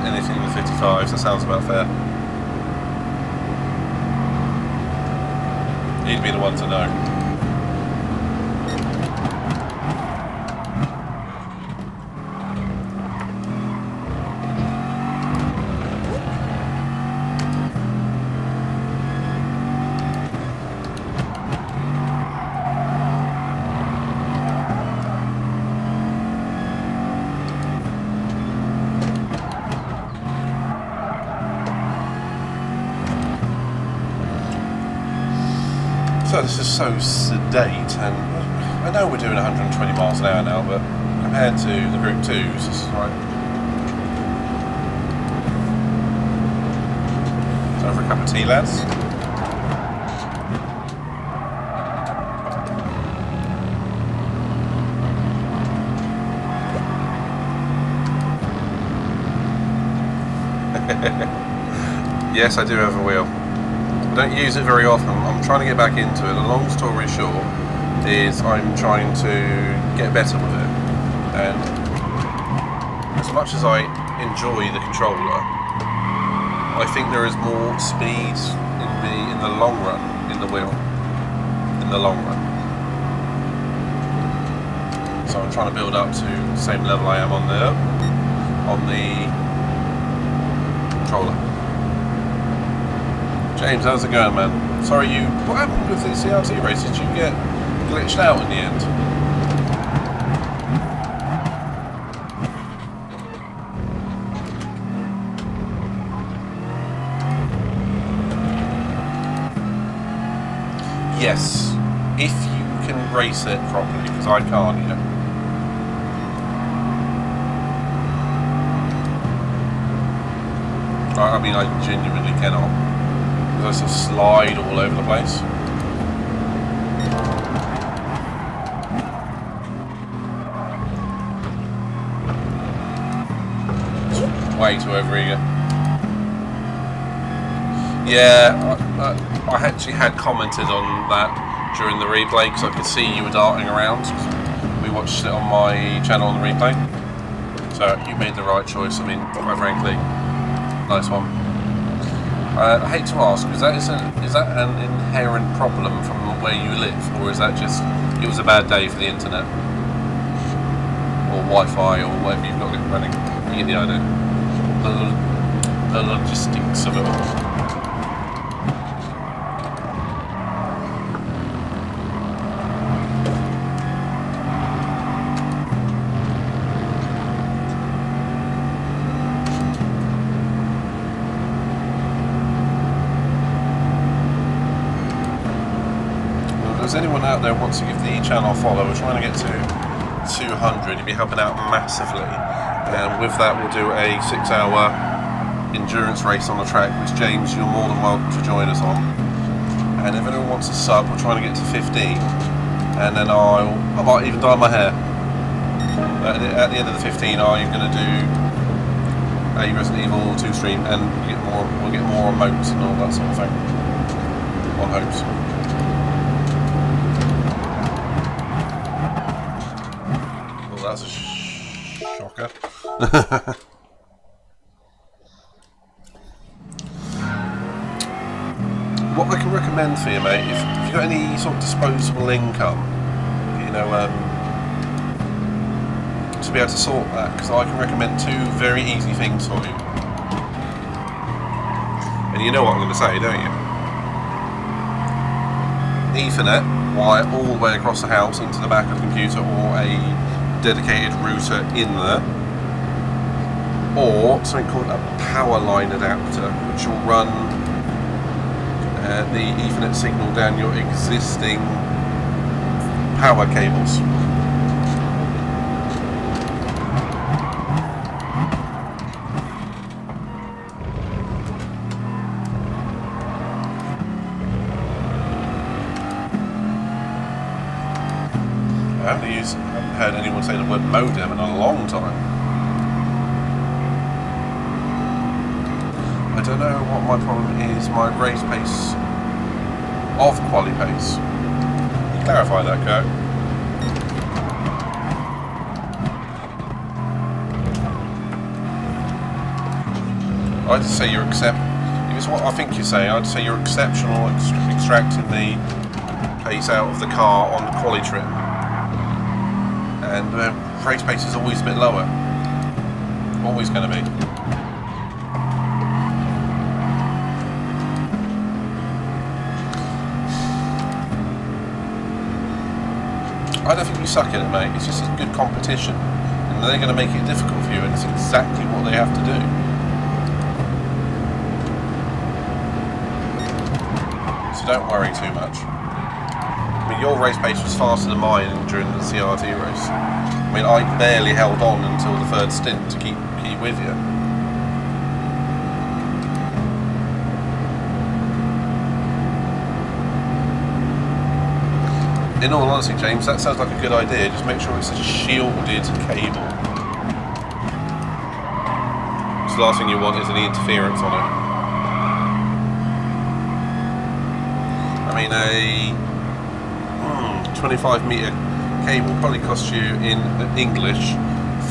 Speaker 2: Anything with 55s, that sounds about fair. He'd be the one to know. So this is so sedate, and I know we're doing 120 miles an hour now, but compared to the Group 2s, this is like... So for a cup of tea, lads? Yes, I do have a wheel. I don't use it very often. I'm trying to get back into it. The long story short is I'm trying to get better with it. And as much as I enjoy the controller, I think there is more speed in the long run in the wheel. In the long run. So I'm trying to build up to the same level I am on the controller. James, how's it going, man? Sorry, what happened with the CRT race? Did you get glitched out in the end? Yes, if you can race it properly, because I can't yet. I mean, I genuinely cannot. Because I sort of slide all over the place. It's way too over eager. Yeah, I actually had commented on that during the replay because I could see you were darting around. We watched it on my channel on the replay. So you made the right choice, I mean, quite frankly. Nice one. I hate to ask, is that an inherent problem from where you live, or is that just, it was a bad day for the internet? Or Wi-Fi, or whatever you've got running? You get the idea. The logistics of it all. If there's anyone out there who wants to give the channel a follow, we're trying to get to 200. You'd be helping out massively. And with that, we'll do a 6-hour endurance race on the track, which, James, you're more than welcome to join us on. And if anyone wants a sub, we're trying to get to 15. And then I might even dye my hair. At the end of the 15, I'm going to do a Resident Evil 2 stream, and we'll get more emotes and all that sort of thing. On hopes. That's a shocker. What I can recommend for you, mate, if you've got any sort of disposable income, you know, to be able to sort that, because I can recommend 2 very easy things for you. And you know what I'm going to say, don't you? Ethernet wire all the way across the house into the back of the computer, or a dedicated router in there, or something called a power line adapter, which will run the Ethernet signal down your existing power cables. I haven't heard anyone say the word modem in a long time. I don't know what my problem is, my raise pace of quali pace. Can you clarify that, Kurt? I'd say you're if it's what I think you're saying, I'd say you're exceptional at extracting the pace out of the car on the quali trim. And race pace is always a bit lower. Always going to be. I don't think you suck at it, mate. It's just a good competition. And they're going to make it difficult for you, and it's exactly what they have to do. So don't worry too much. I mean, your race pace was faster than mine during the CRT race. I mean, I barely held on until the 3rd stint to keep with you. In all honesty, James, that sounds like a good idea. Just make sure it's a shielded cable. So the last thing you want is any interference on it. I mean, a 25 metre cable probably costs you in English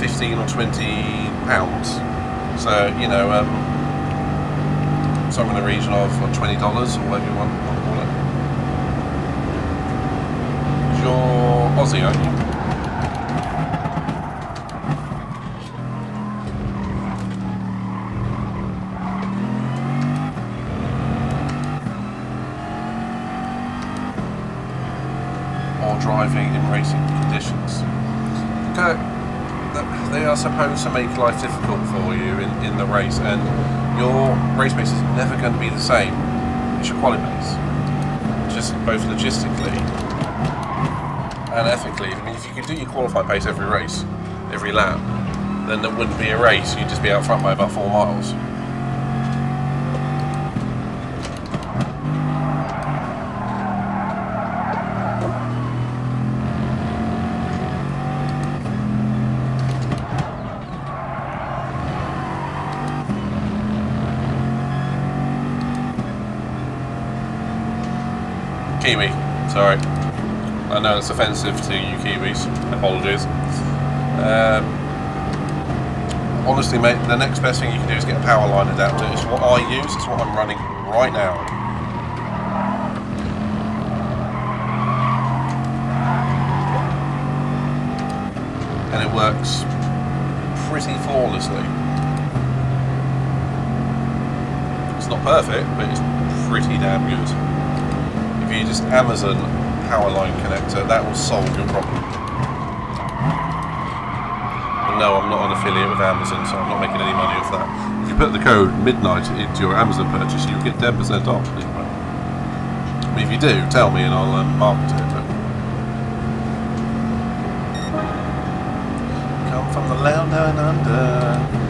Speaker 2: 15 or 20 pounds. So, you know, somewhere in the region of $20 or whatever you want to call it. You're Aussie, aren't you? racing conditions. Okay, they are supposed to make life difficult for you in the race, and your race pace is never going to be the same as your quali pace. Just both logistically and ethically. I mean, if you could do your qualifying pace every race, every lap, then there wouldn't be a race, you'd just be out front by about 4 miles. Kiwi, sorry. I know it's offensive to you Kiwis. Apologies. Honestly, mate, the next best thing you can do is get a power line adapter. It's what I use. It's what I'm running right now. And it works pretty flawlessly. It's not perfect, but it's pretty damn good. If you just Amazon power line connector, that will solve your problem. And no, I'm not an affiliate with Amazon, so I'm not making any money off that. If you put the code midnight into your Amazon purchase, you'll get 10% off. I mean, if you do, tell me and I'll market it. But come from the land down under.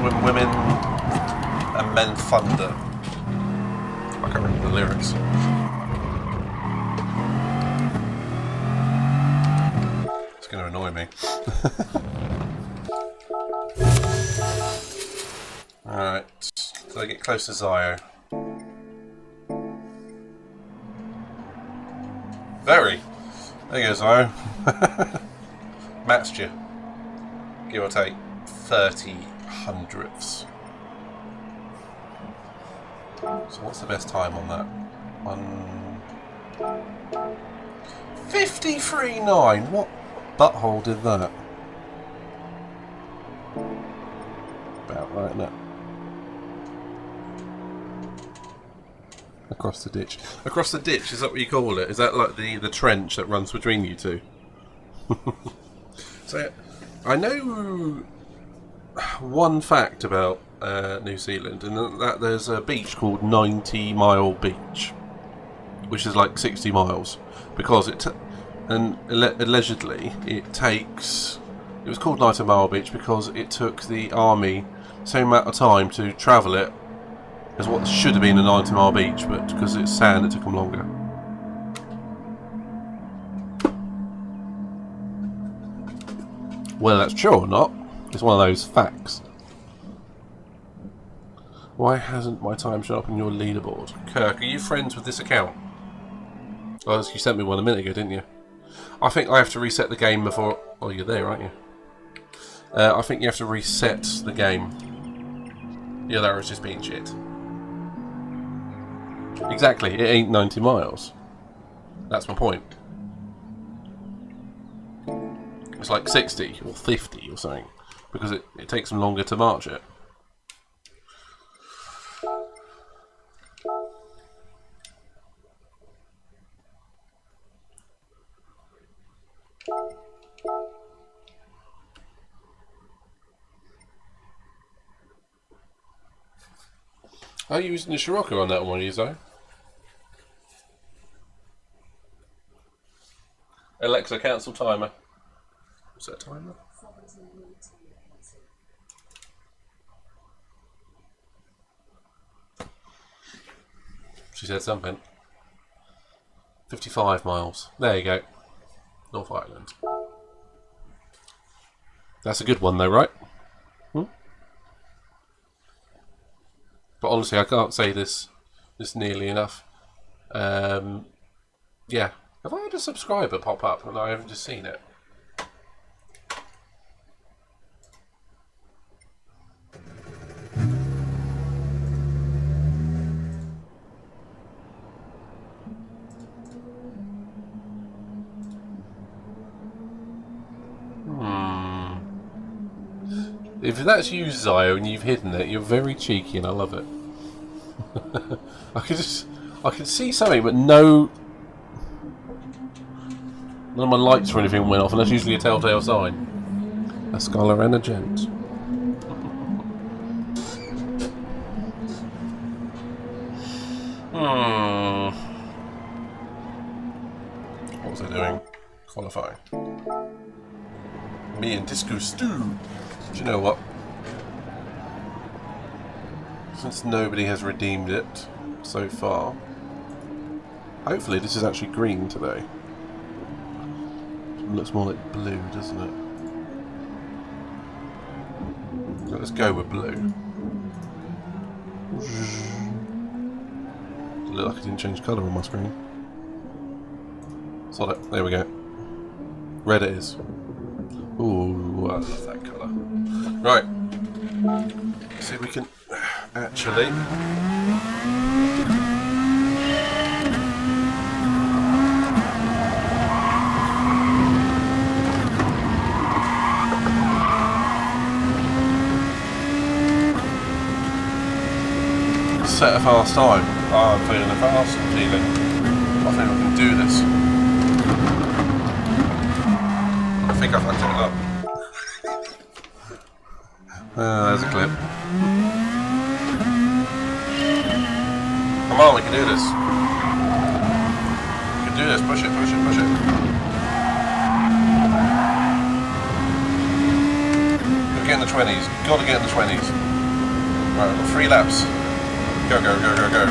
Speaker 2: When women and men thunder. I can't remember the lyrics. It's going to annoy me. Alright, so I get close to Zio. Very. There you go, Zio. Matched you. Give or take 30 hundredths. So what's the best time on that? 53.9. What butthole did that? About right now. Across the ditch. Across the ditch, is that what you call it? Is that like the trench that runs between you two? So I know one fact about New Zealand, and that there's a beach called 90 Mile Beach, which is like 60 miles, because allegedly it was called 90 Mile Beach because it took the army the same amount of time to travel it as what should have been a 90 Mile Beach, but because it's sand it took them longer. Whether that's true or not, it's one of those facts. Why hasn't my time shown up on your leaderboard? Kirk, are you friends with this account? Oh, you sent me one a minute ago, didn't you? I think I have to reset the game before... Oh, you're there, aren't you? I think you have to reset the game. The other is just being shit. Exactly, it ain't 90 miles. That's my point. It's like 60 or 50 or something, because it takes them longer to march it. Are you using the Scirocco on that one, you though? Alexa, cancel timer. What's that timer? She said something. 55 miles. There you go. North Island. That's a good one though, right? But honestly, I can't say this nearly enough. Yeah. Have I had a subscriber pop up and I haven't just seen it? If that's you, Zio, and you've hidden it, you're very cheeky and I love it. I could see something, but no. None of my lights or anything went off, and that's usually a telltale sign. A scholar and a gent. What was I doing? Qualifying. Me and Disco Stew. Do you know what? Since nobody has redeemed it so far, hopefully this is actually green today. It looks more like blue, doesn't it? So let's go with blue. Does it look like it didn't change colour on my screen? Sod it. There we go. Red it is. Ooh, I love that colour. Right. Let's see if we can actually set a fast time. I'm feeling a fast feeling. I think I can do this. I think I fucked it up. There's a clip. Come on, we can do this. We can do this. Push it, push it, push it. Gotta get in the 20s. Gotta get in the 20s. Right, I've got 3 laps. Go, go, go, go, go.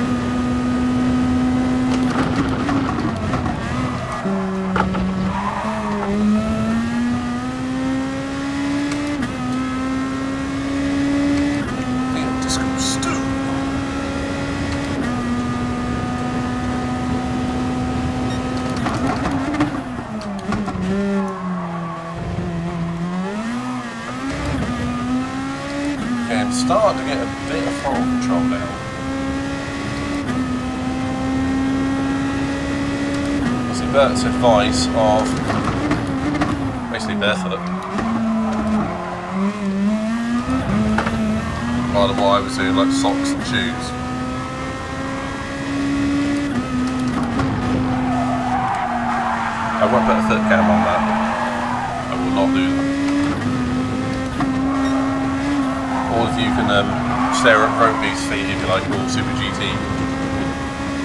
Speaker 2: Starting to get a bit of throttle control now. See Bert's advice of basically barefoot. Rather than what I was doing, like socks and shoes. I won't put a foot cam on that. I will not do that. Or if you can stare at Roby's feet if you like, or Super GT.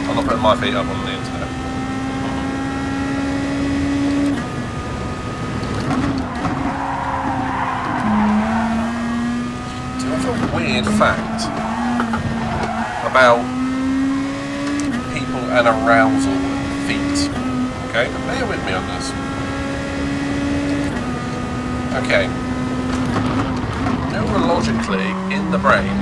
Speaker 2: I'm not putting my feet up on the internet. Do you have a weird fact about people and arousal and feet? Okay, but bear with me on this. Okay. Neurologically, in the brain,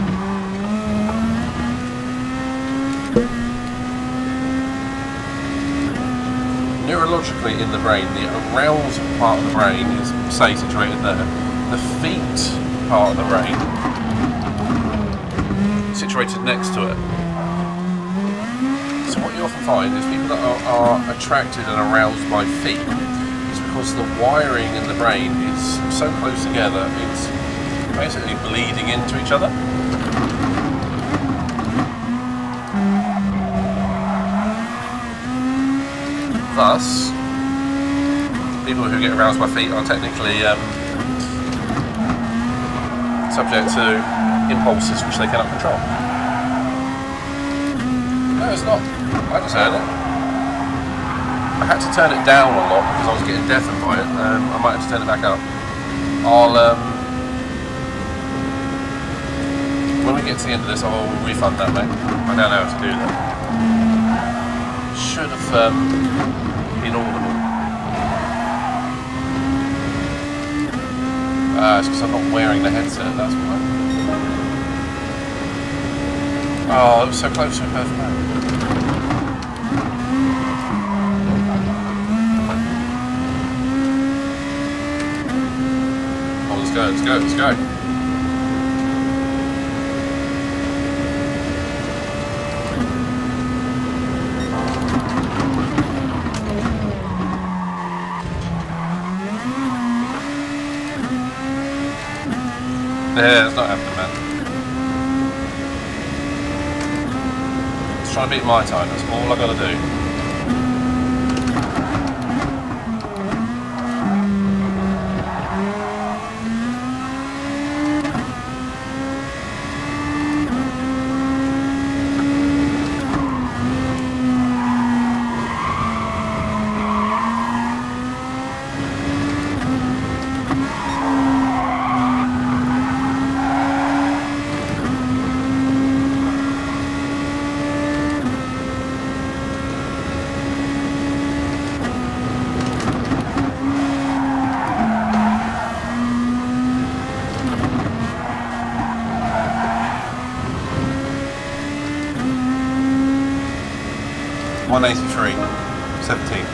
Speaker 2: the arousal part of the brain is, say, situated there. The feet part of the brain situated next to it. So what you often find is people that are attracted and aroused by feet is because the wiring in the brain is so close together, it's basically bleeding into each other. Thus, people who get aroused by feet are technically subject to impulses which they cannot control. No, it's not. I just heard it. I had to turn it down a lot because I was getting deafened by it. I might have to turn it back up. When we get to the end of this, I'll refund that, mate. I don't know how to do that. Should have been audible. It's because I'm not wearing the headset, that's why. Oh, it was so close to a perfect man. Oh, let's go, let's go, let's go. Yeah, it's not happening, man. trying to beat my time. That's all I got to do. $183, 17.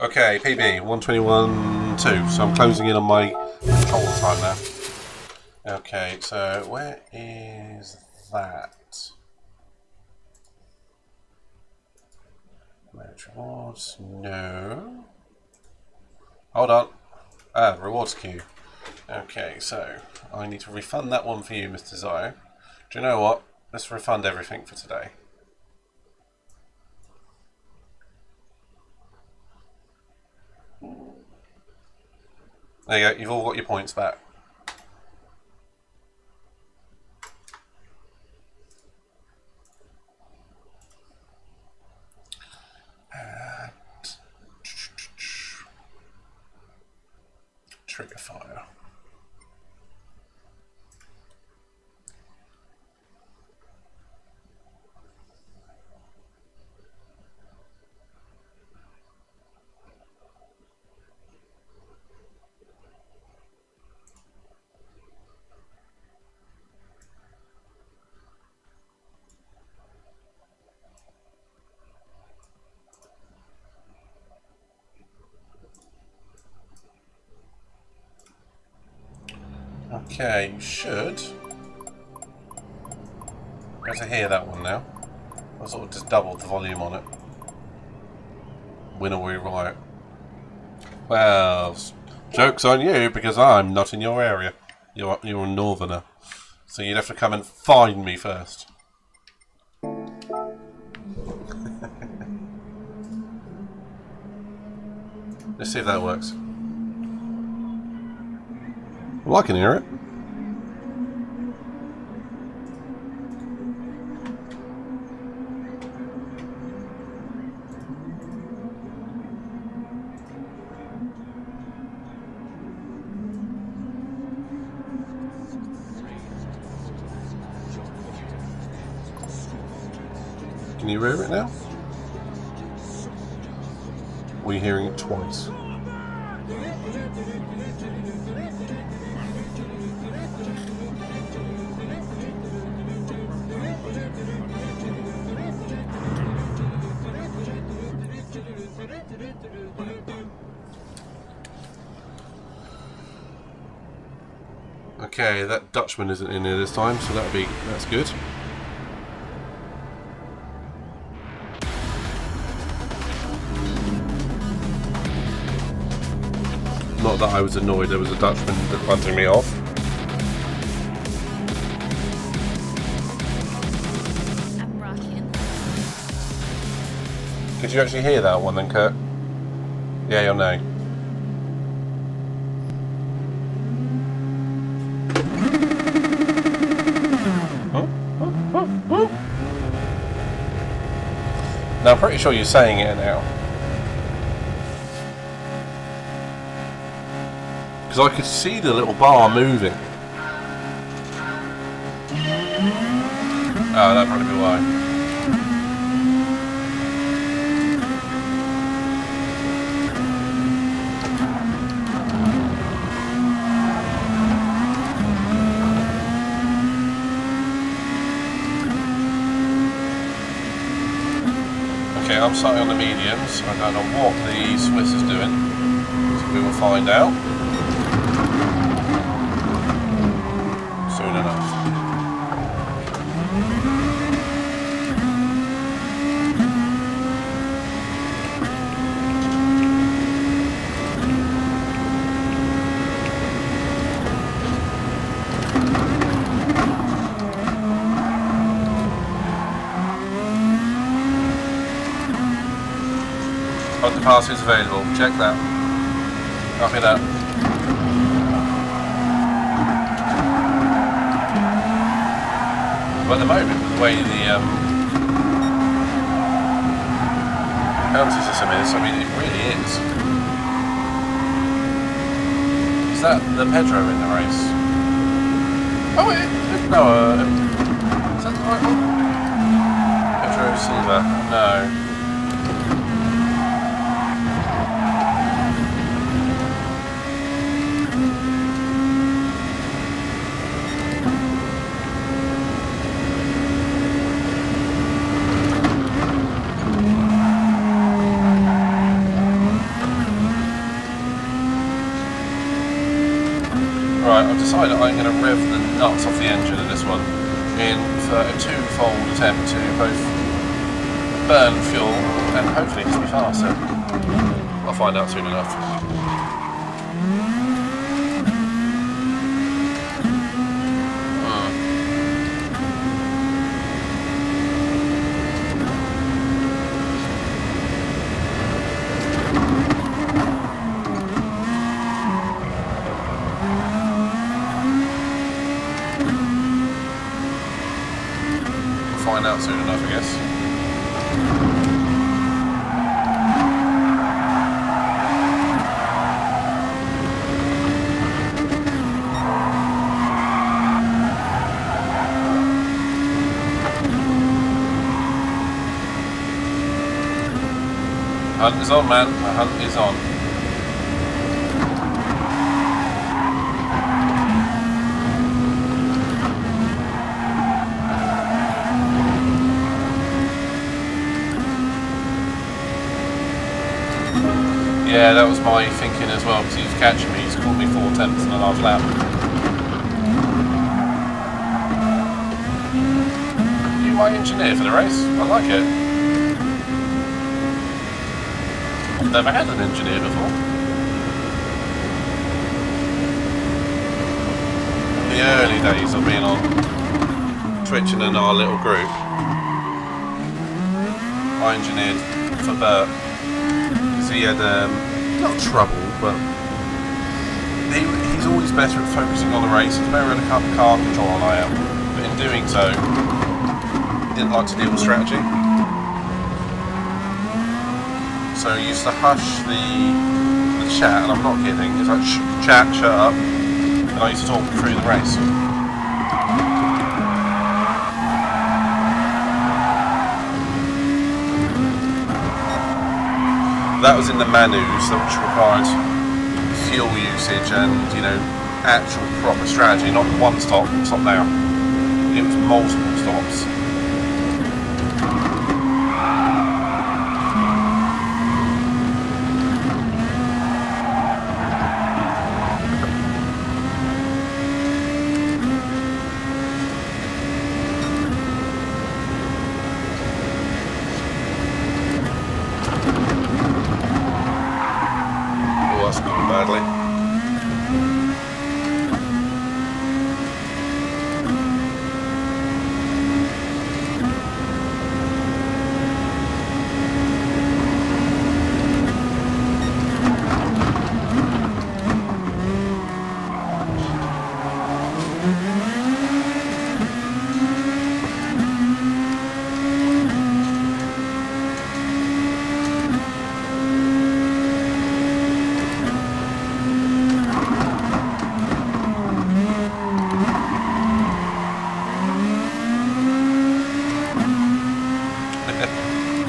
Speaker 2: Okay, PB 121.2. So I'm closing in on my control time now. Okay, so where is that? Manage rewards? No. Hold on. Ah, rewards queue. Okay, so I need to refund that one for you, Mr. Zio. Do you know what? Let's refund everything for today. There you go, you've all got your points back. Trigger fire. Okay, you should be able to hear that one now. I sort of just doubled the volume on it. Win or we riot. Well, joke's on you because I'm not in your area. You're a northerner, so you'd have to come and find me first. Let's see if that works. Well, I can hear it. Can you hear it now? Or are you hearing it twice? Okay, that Dutchman isn't in here this time, so that's good. Not that I was annoyed there was a Dutchman hunting me off.
Speaker 3: I'm rocking.
Speaker 2: Could you actually hear that one then, Kurt? Yeah or no? Now I'm pretty sure you're saying it now. Because I could see the little bar moving. Oh, that'd probably be why. Okay, I'm starting on the mediums. I don't know what the Swiss is doing, so we will find out soon enough. The pass is available. Check that. Copy that. But at the moment, with the way the penalty system is, I mean, it really is. Is that the Pedro in the race? Oh, no, is that the right one? Pedro Silva? No. Right, I've decided I'm going to rev the nuts off the engine of this one in for a two-fold attempt to both burn fuel and hopefully just be faster. I'll find out soon enough. Find out soon enough, I guess. Hunt is on, man. The hunt is on. Yeah, that was my thinking as well, because he was catching me. He's caught me 4/10 in the last lap. You my engineer for the race? I like it. I've never had an engineer before. In the early days of being on Twitch and in our little group, I engineered for Bert. He had not trouble, but he's always better at focusing on the race. He's better at car control than I am, but in doing so, he didn't like to deal with strategy. So he used to hush the chat, and I'm not kidding. He's like, chat, shut up, and I used to talk through the race. That was in the manus, which required fuel usage and, you know, actual proper strategy, not one stop now. It was multiple stops.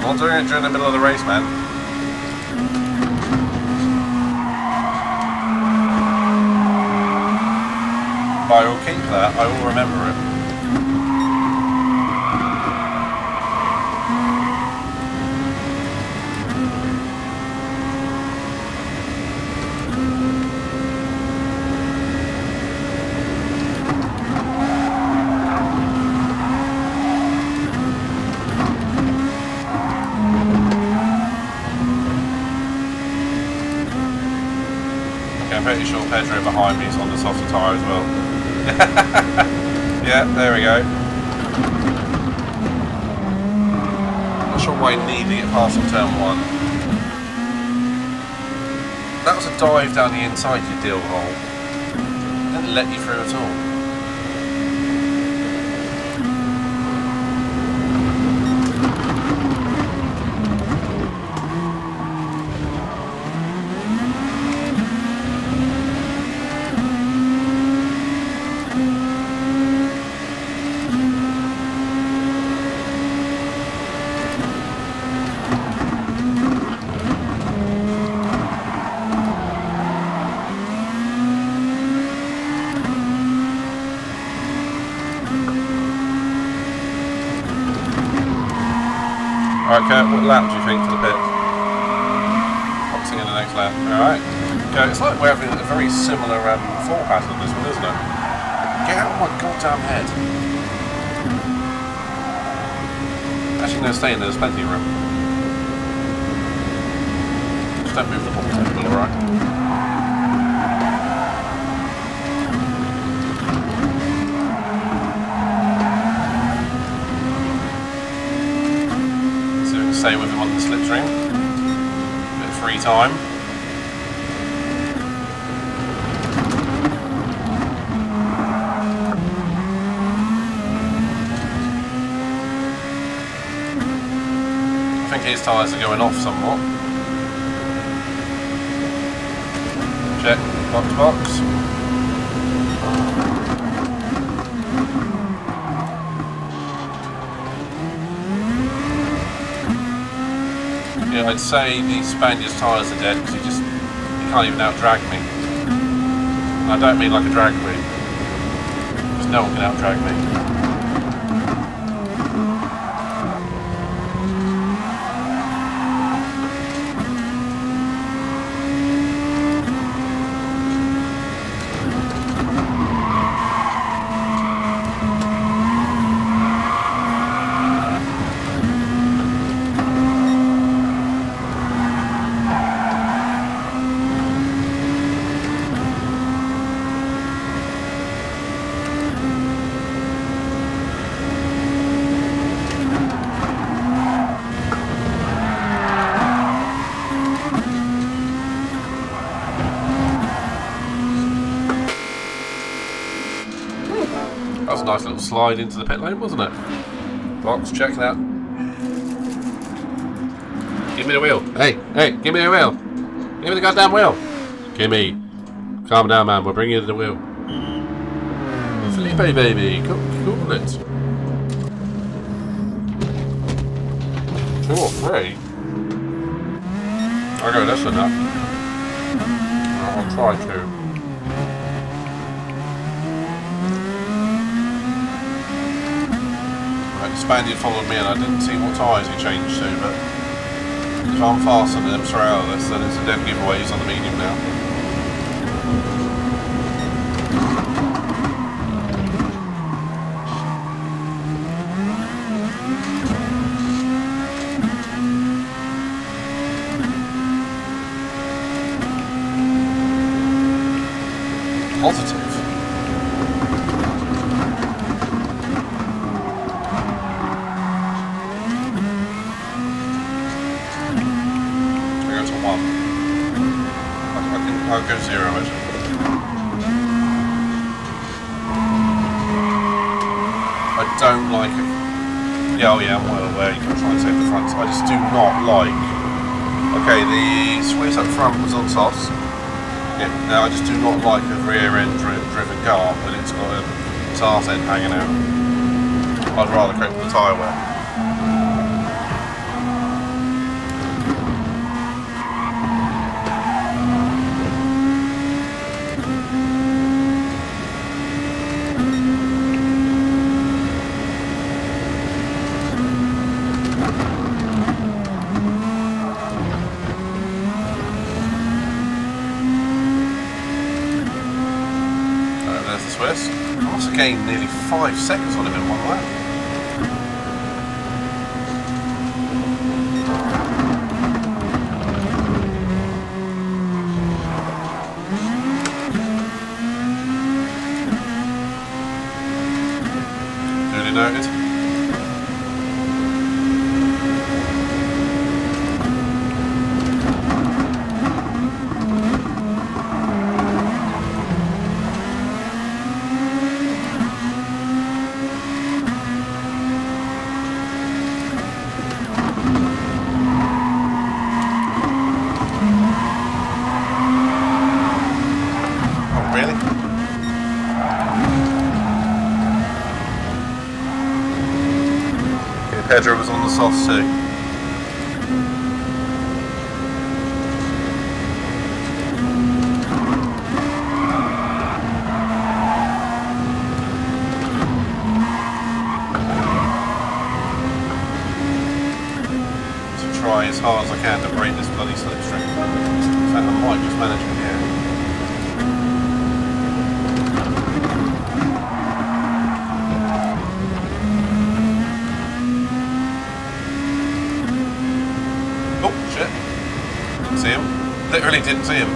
Speaker 2: I'm doing it during the middle of the race, man. But I will keep that, I will remember it. I'm pretty sure Pedro behind me is on the softer tyre as well. Yeah, there we go. Not sure why he needed to get past on turn 1. That was a dive down the inside, you dill hole. It didn't let you through at all. Alright, Kurt, what lap do you think for the pit? Boxing in the next lap. Alright. Okay, it's like we're having a very similar fall pattern this one, isn't it? Get out of my goddamn head. Actually, no, stay in there, there's plenty of room. Just don't move the ball table, alright? Stay with him on the slipstream. Bit of free time. I think his tyres are going off somewhat. Check, box box. Yeah, I'd say the Spaniard's tyres are dead because he can't even out-drag me. And I don't mean like a drag queen, because no one can out-drag me. That was a nice little slide into the pit lane, wasn't it? Box, check that. Give me the wheel. Hey, give me the wheel. Give me the goddamn wheel. Gimme. Calm down, man. We'll bring you to the wheel. Felipe, baby. Cool it. 2 or 3. I'll go less than that. I'll try to. Spaniard followed me and I didn't see what tyres he changed to, but if I'm faster than him straight out of this, then it's a dead giveaway. He's on the medium now. Positive. I'll go 0 actually. I don't like it. Yeah, oh yeah, I'm well aware you can try and save the front. I just do not like. Okay, the Swiss up front was on softs. Yeah, now I just do not like a rear end driven car when it's got its arse end hanging out. I'd rather cope with the tyre wear. Swiss. I must have gained nearly 5 seconds on him in one lap. Duly noted. Pedro was on the sauce too. To try as hard as I can to break this bloody slipstream. In fact, I might just manage it here. See him? Literally didn't see him.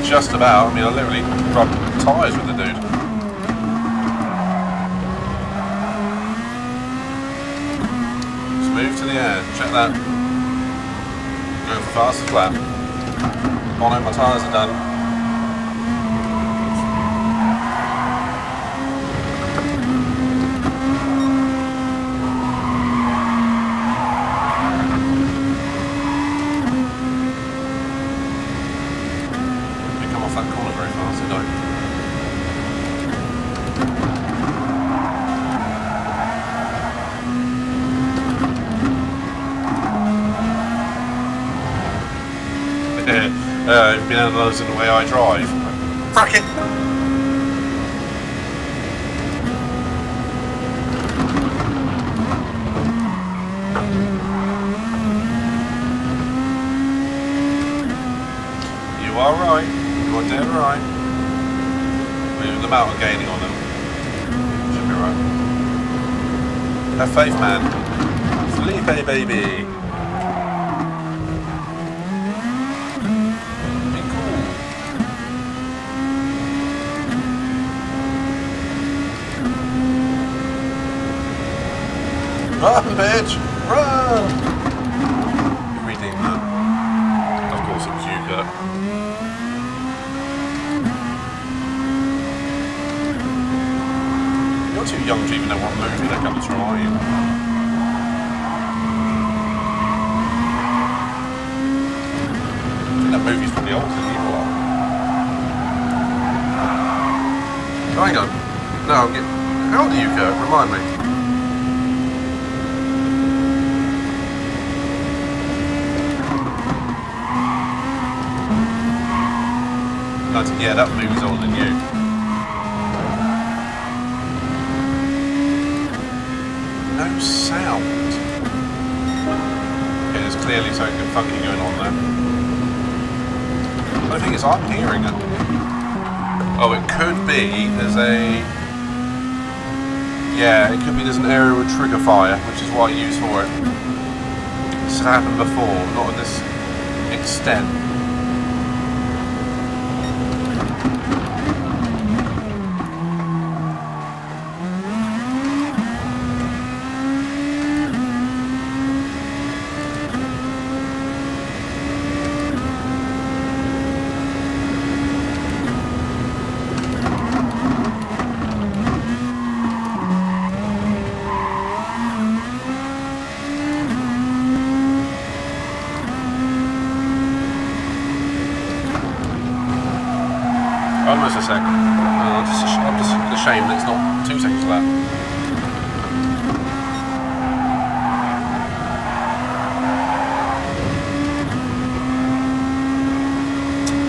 Speaker 2: Just about. I mean, I literally rubbed tyres with the dude. Move to the air, check that. Go for fastest lap. Oh no, my tyres are done. They come off that corner very fast, they don't. You've been analysing the way I drive. Frack it! You are right. You are dead right. With the amount of gaining on them. Should be right. Have faith, man. Felipe, baby. Run, bitch! Run! Redeem that. Of course it was you, Kurt. You're too young to even know what movie they're coming from, are you? I think that movie's probably older than you are. Oh, hang on. No, I'm getting... How old are you, Kurt? Remind me. Yeah, that movie's older than you. No sound. Okay, there's clearly something funky going on there. The thing is, I'm hearing it. Oh, it could be there's a... Yeah, it could be there's an area with trigger fire, which is what I use for it. This has happened before, not to this extent. Almost a sec. I'm just ashamed that it's not 2 seconds of that.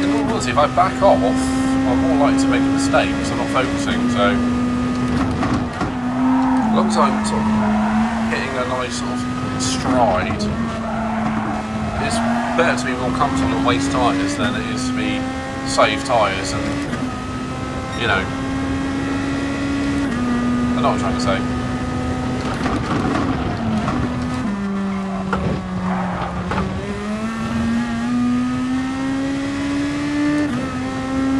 Speaker 2: In all honesty, if I back off, I'm more likely to make a mistake because I'm not focusing, so... As long as I'm sort of hitting a nice sort of stride, it's better to be more comfortable and waste tyres than it is to be save tyres and, you know, I know what I'm trying to say.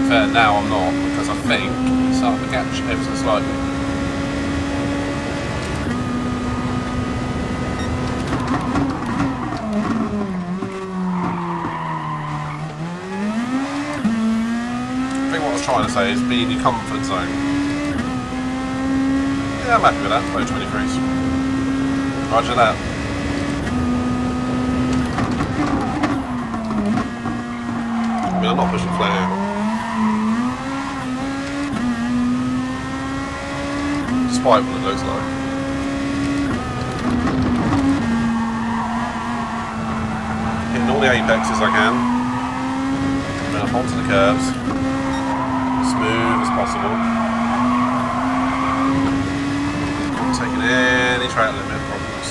Speaker 2: Fair, now I'm not, because I think it's starting to catch ever so slightly. Trying to say is be in your comfort zone. Yeah, I'm happy with that. Low 23s. Roger that. I mean, I'm not pushing flat here. Despite what it looks like. Hitting all the apexes I can. Coming up onto the curves. Smooth as possible. Not taking any track limit problems.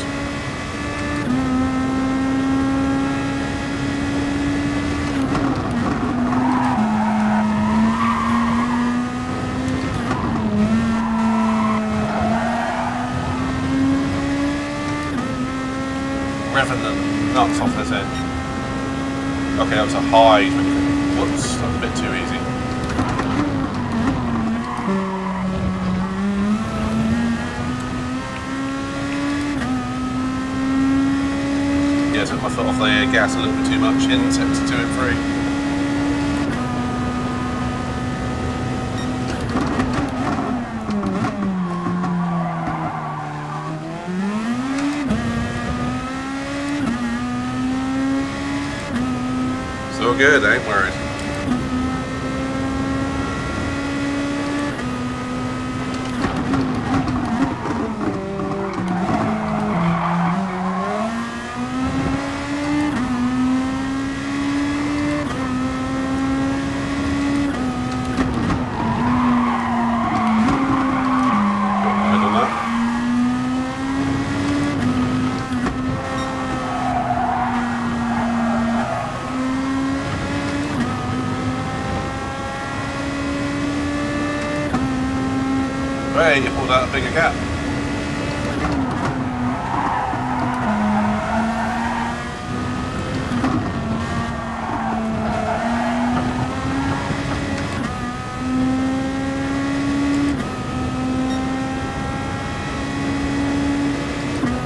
Speaker 2: Revving the nuts off this end. Okay, that was a high. Whoops, that was a bit too easy. Yeah, took my foot off the gas a little bit too much in sector 2 and 3. Still good, ain't worried. Hey, you pulled out a bigger gap.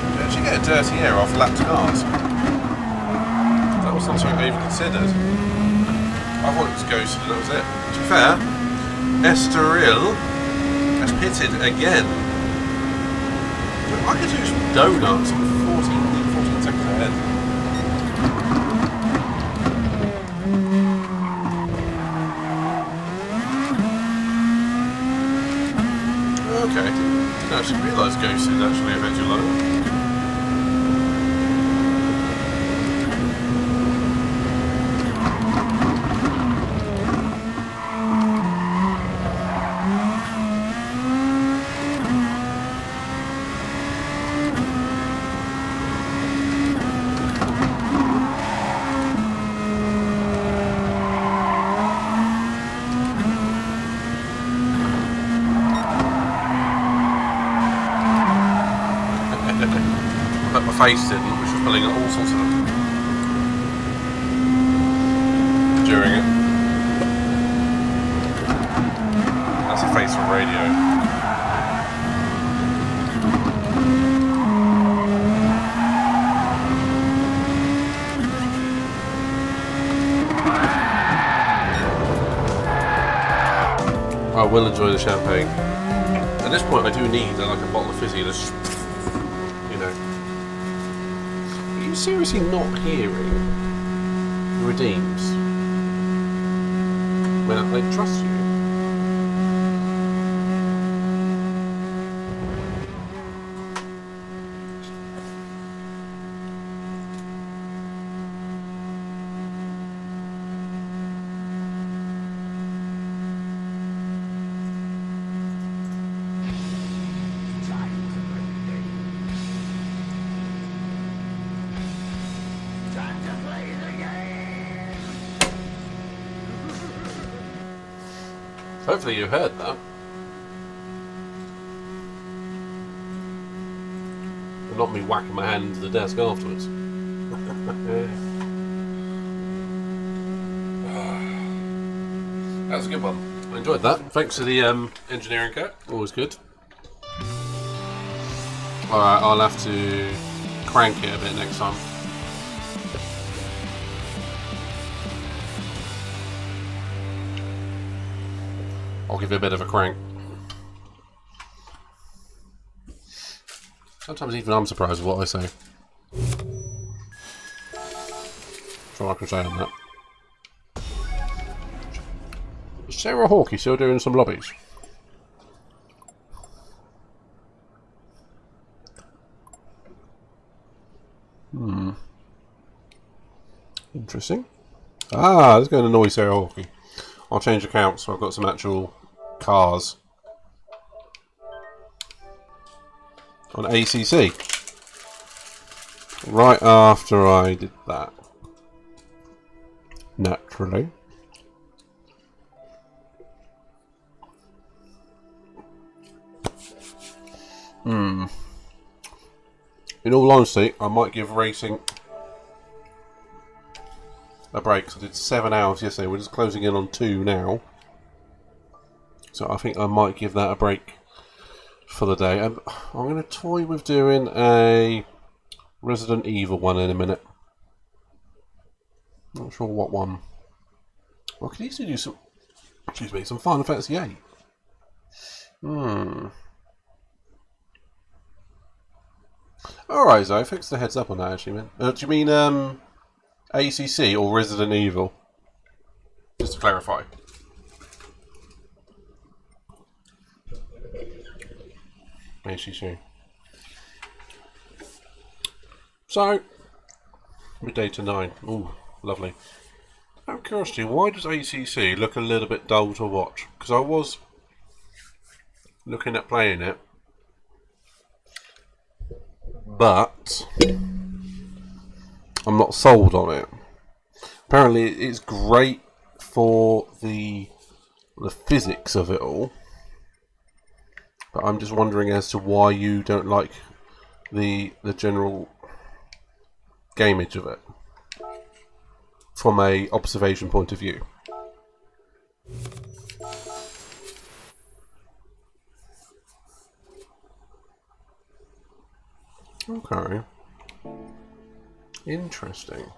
Speaker 2: You actually get a dirty air off lapped cars. That was not something I even considered. I thought it was ghosted and that was it. To be fair, Estoril has pitted again. I could do some donuts on 14 seconds ahead. Okay, didn't actually realise ghosted actually affects your load. But my face didn't, which was pulling all sorts of during it. That's a face on radio. I will enjoy the champagne. At this point I do need like a bottle of fizzy that's, you know. Are you seriously not hearing redeems when they trust you? Hopefully you heard that. And not me whacking my hand into the desk afterwards. That was a good one. I enjoyed that. Thanks to the engineering cat. Always good. Alright, I'll have to crank it a bit next time. I'll give it a bit of a crank. Sometimes even I'm surprised with what I say. That's all I can say on that. Is Sarah Hawkey still doing some lobbies? Interesting. Ah, this is going to annoy Sarah Hawkey. I'll change accounts so I've got some actual cars. On ACC. Right after I did that. Naturally. In all honesty, I might give racing a break. So I did 7 hours yesterday. We're just closing in on 2 now. So I think I might give that a break for the day. I'm going to toy with doing a Resident Evil one in a minute. Not sure what one. Well, I could easily do some, excuse me, some Final Fantasy VIII. Alright, Zoe, thanks for the heads up on that actually, man. Do you mean ACC or Resident Evil? Just to clarify. ACC. So, midday to 9. Ooh, lovely. Out of curiosity, why does ACC look a little bit dull to watch? Because I was looking at playing it, but I'm not sold on it. Apparently it's great for the physics of it all, but I'm just wondering as to why you don't like the general gameage of it from a observation point of view. Okay. Interesting.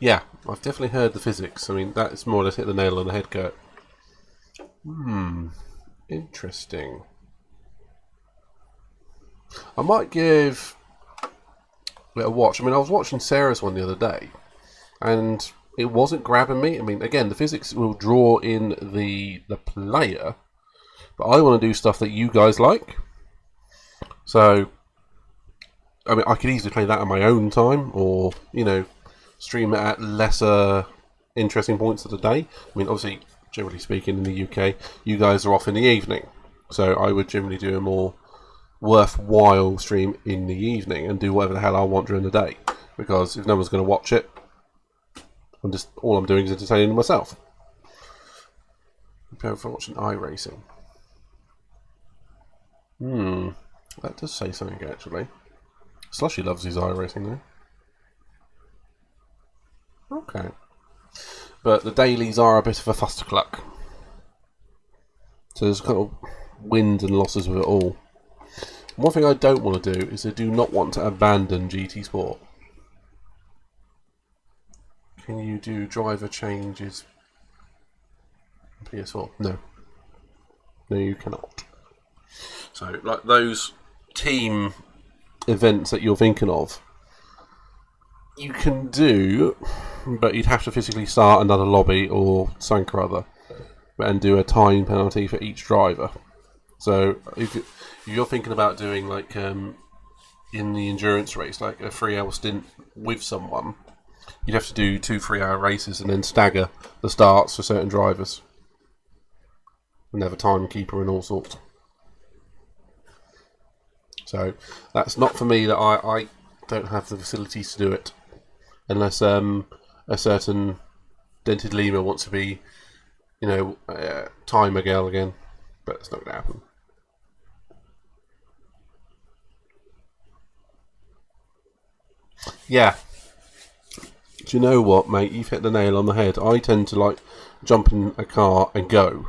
Speaker 2: Yeah, I've definitely heard the physics. I mean, that's more or less hit the nail on the head, Kurt. Interesting. I might give it a watch. I mean, I was watching Sarah's one the other day, and it wasn't grabbing me. I mean, again, the physics will draw in the player, but I want to do stuff that you guys like. So, I mean, I could easily play that at my own time, or, you know, stream it at lesser interesting points of the day. I mean, obviously, generally speaking, in the UK, you guys are off in the evening. So I would generally do a more worthwhile stream in the evening and do whatever the hell I want during the day. Because if no one's going to watch it, all I'm doing is entertaining myself. Prepare for watching iRacing. That does say something, actually. Slushy loves his iRacing, though. Okay. But the dailies are a bit of a fustercluck. So there's kind of wins and losses with it all. One thing I don't want to do is I do not want to abandon GT Sport. Can you do driver changes PS4? No. No, you cannot. So, like those team events that you're thinking of, you can do, but you'd have to physically start another lobby or something or other, and do a time penalty for each driver. So, if you're thinking about doing like in the endurance race, like a 3-hour stint with someone, you'd have to do 2 3-hour races and then stagger the starts for certain drivers, and have a timekeeper and all sorts. So that's not for me. That I don't have the facilities to do it, unless a certain dented lemur wants to be, you know, timer girl again, but it's not going to happen. Yeah. Do you know what, mate? You've hit the nail on the head. I tend to like jump in a car and go.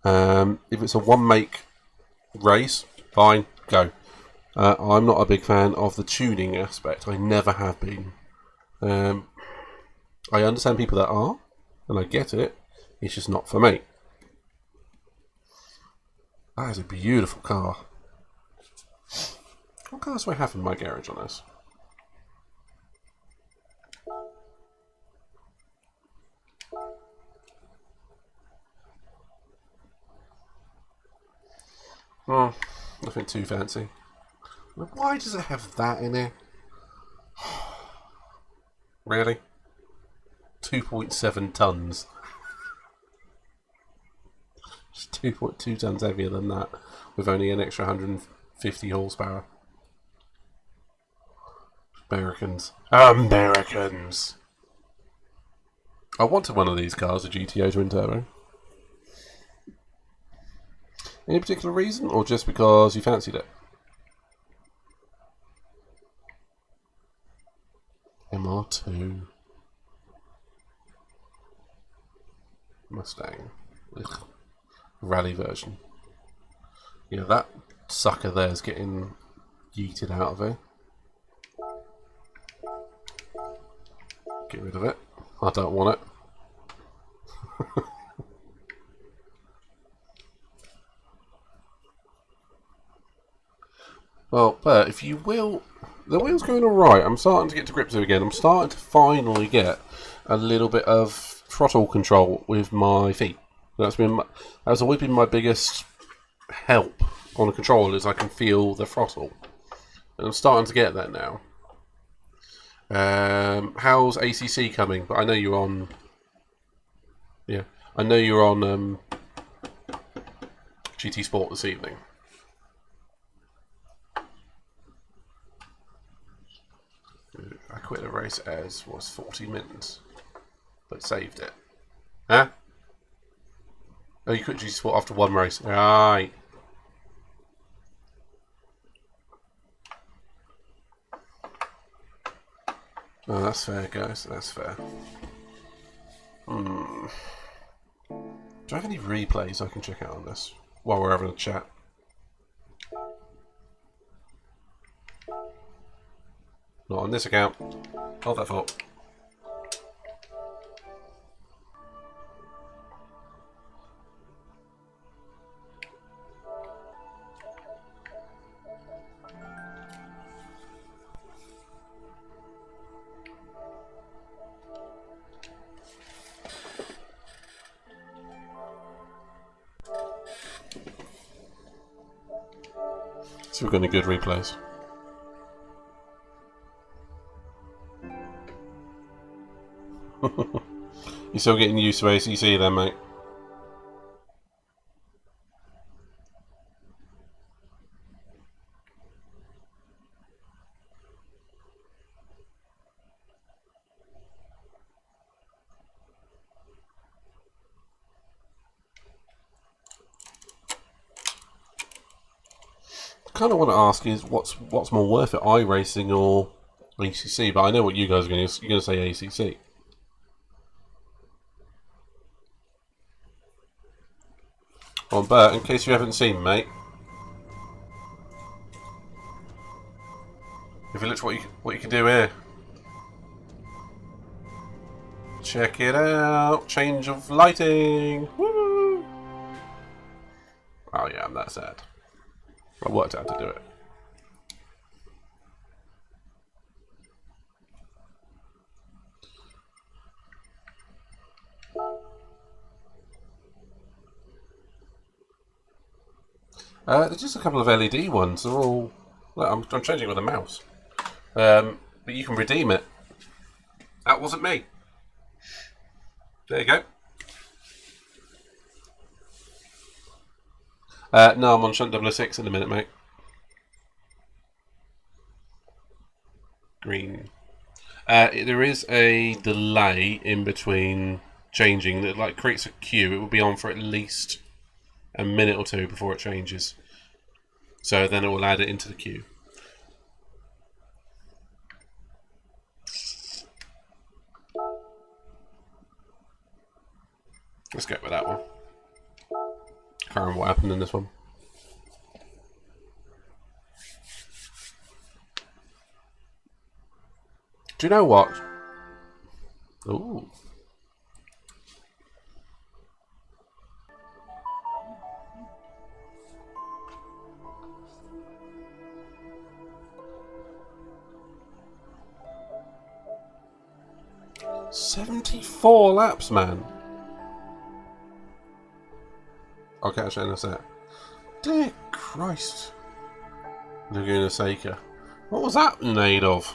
Speaker 2: If it's a one-make race, fine, go. I'm not a big fan of the tuning aspect. I never have been. I understand people that are, and I get it. It's just not for me. That is a beautiful car. What cars do I have in my garage on this? Oh, nothing too fancy. Why does it have that in here? Really? 2.7 tons. It's 2.2 tons heavier than that, with only an extra 150 horsepower. Americans. Americans! I wanted one of these cars, a GTO twin turbo. Any particular reason, or just because you fancied it? MR2. Mustang. Ugh. Rally version. Yeah, that sucker there's getting yeeted out of here. Get rid of it. I don't want it. Well, but if you will, the wheel's going alright. I'm starting to get to grips with it again. I'm starting to finally get a little bit of throttle control with my feet. That's always been my biggest help on a controller, is I can feel the throttle, and I'm starting to get that now. How's ACC coming? But I know you're on. Yeah, I know you're on GT Sport this evening. I quit the race as was 40 minutes, but saved it. Huh? Oh, you quit GT Sport after one race. Right. Oh, that's fair, guys. That's fair. Do I have any replays I can check out on this while we're having a chat? Not on this account. Hold that thought. So we've got any good replays. You're still getting used to ACC then, mate? I kind of want to ask is what's more worth it, iRacing or ACC? But I know what you guys are going to. You're going to say ACC. Well, Bert, in case you haven't seen, mate, if you look what you can do here, check it out. Change of lighting. Woo! Oh yeah, I'm that sad. I worked out to do it. There's just a couple of LED ones. They're all. Well, I'm changing with a mouse, but you can redeem it. That wasn't me. There you go. No, I'm on Shunt 006 in a minute, mate. Green. There is a delay in between changing that like creates a queue. It will be on for at least a minute or two before it changes. So then it will add it into the queue. Let's go with that one. Can't remember what happened in this one. Do you know what? Ooh. 74 laps, man. I'll catch that in a sec. Dear Christ. Laguna Seca. What was that made of?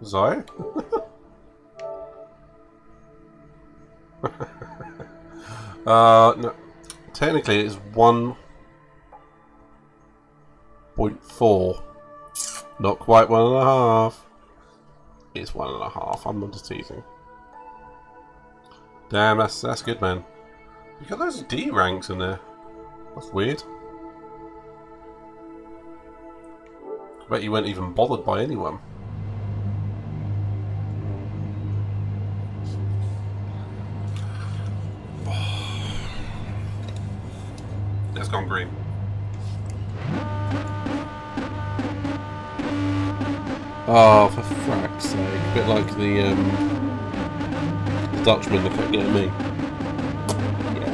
Speaker 2: Zoe? No. Technically it's 1.4. Not quite 1.5. It's 1.5. I'm not just teasing. Damn, that's good, man. You got those D ranks in there. That's weird. I bet you weren't even bothered by anyone. It's gone green. Oh, for frack's sake. A bit like the Dutchman that kept getting me. Yeah,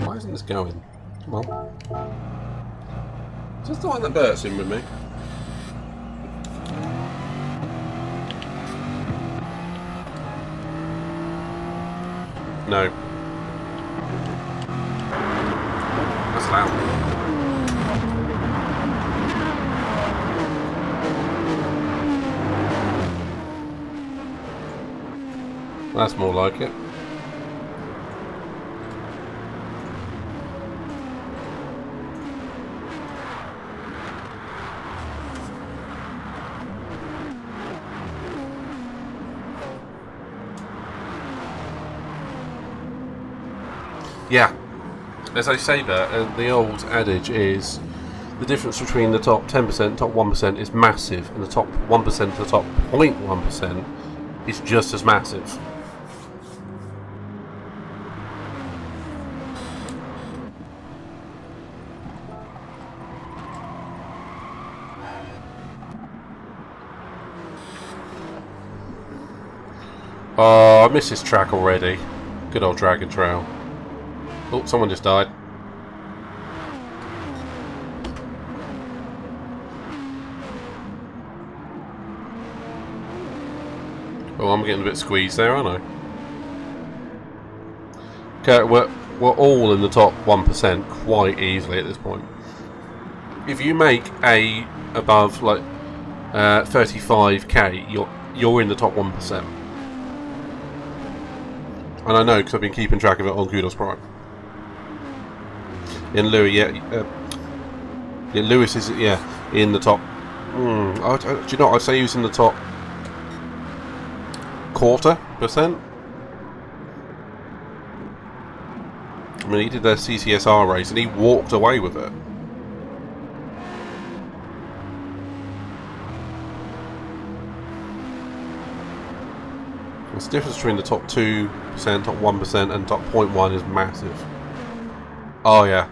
Speaker 2: why isn't this going? Come on. Is this the one that Bert's in with me? No. That's loud. That's more like it. Yeah, as I say that, the old adage is the difference between the top 10%, top 1% is massive, and the top 1% to the top 0.1% is just as massive. Oh, I miss this track already. Good old Dragon Trail. Oh, someone just died. Oh, I'm getting a bit squeezed there, aren't I? Okay, we're all in the top 1% quite easily at this point. If you make a above like 35k, you're in the top 1%. And I know because I've been keeping track of it on Kudos Prime. In Louis, Lewis is in the top. Do you know what? I'd say he was in the top 0.25%. I mean, he did their CCSR race and he walked away with it. The difference between the top 2%, top 1% and top 0.1 is massive. Oh yeah.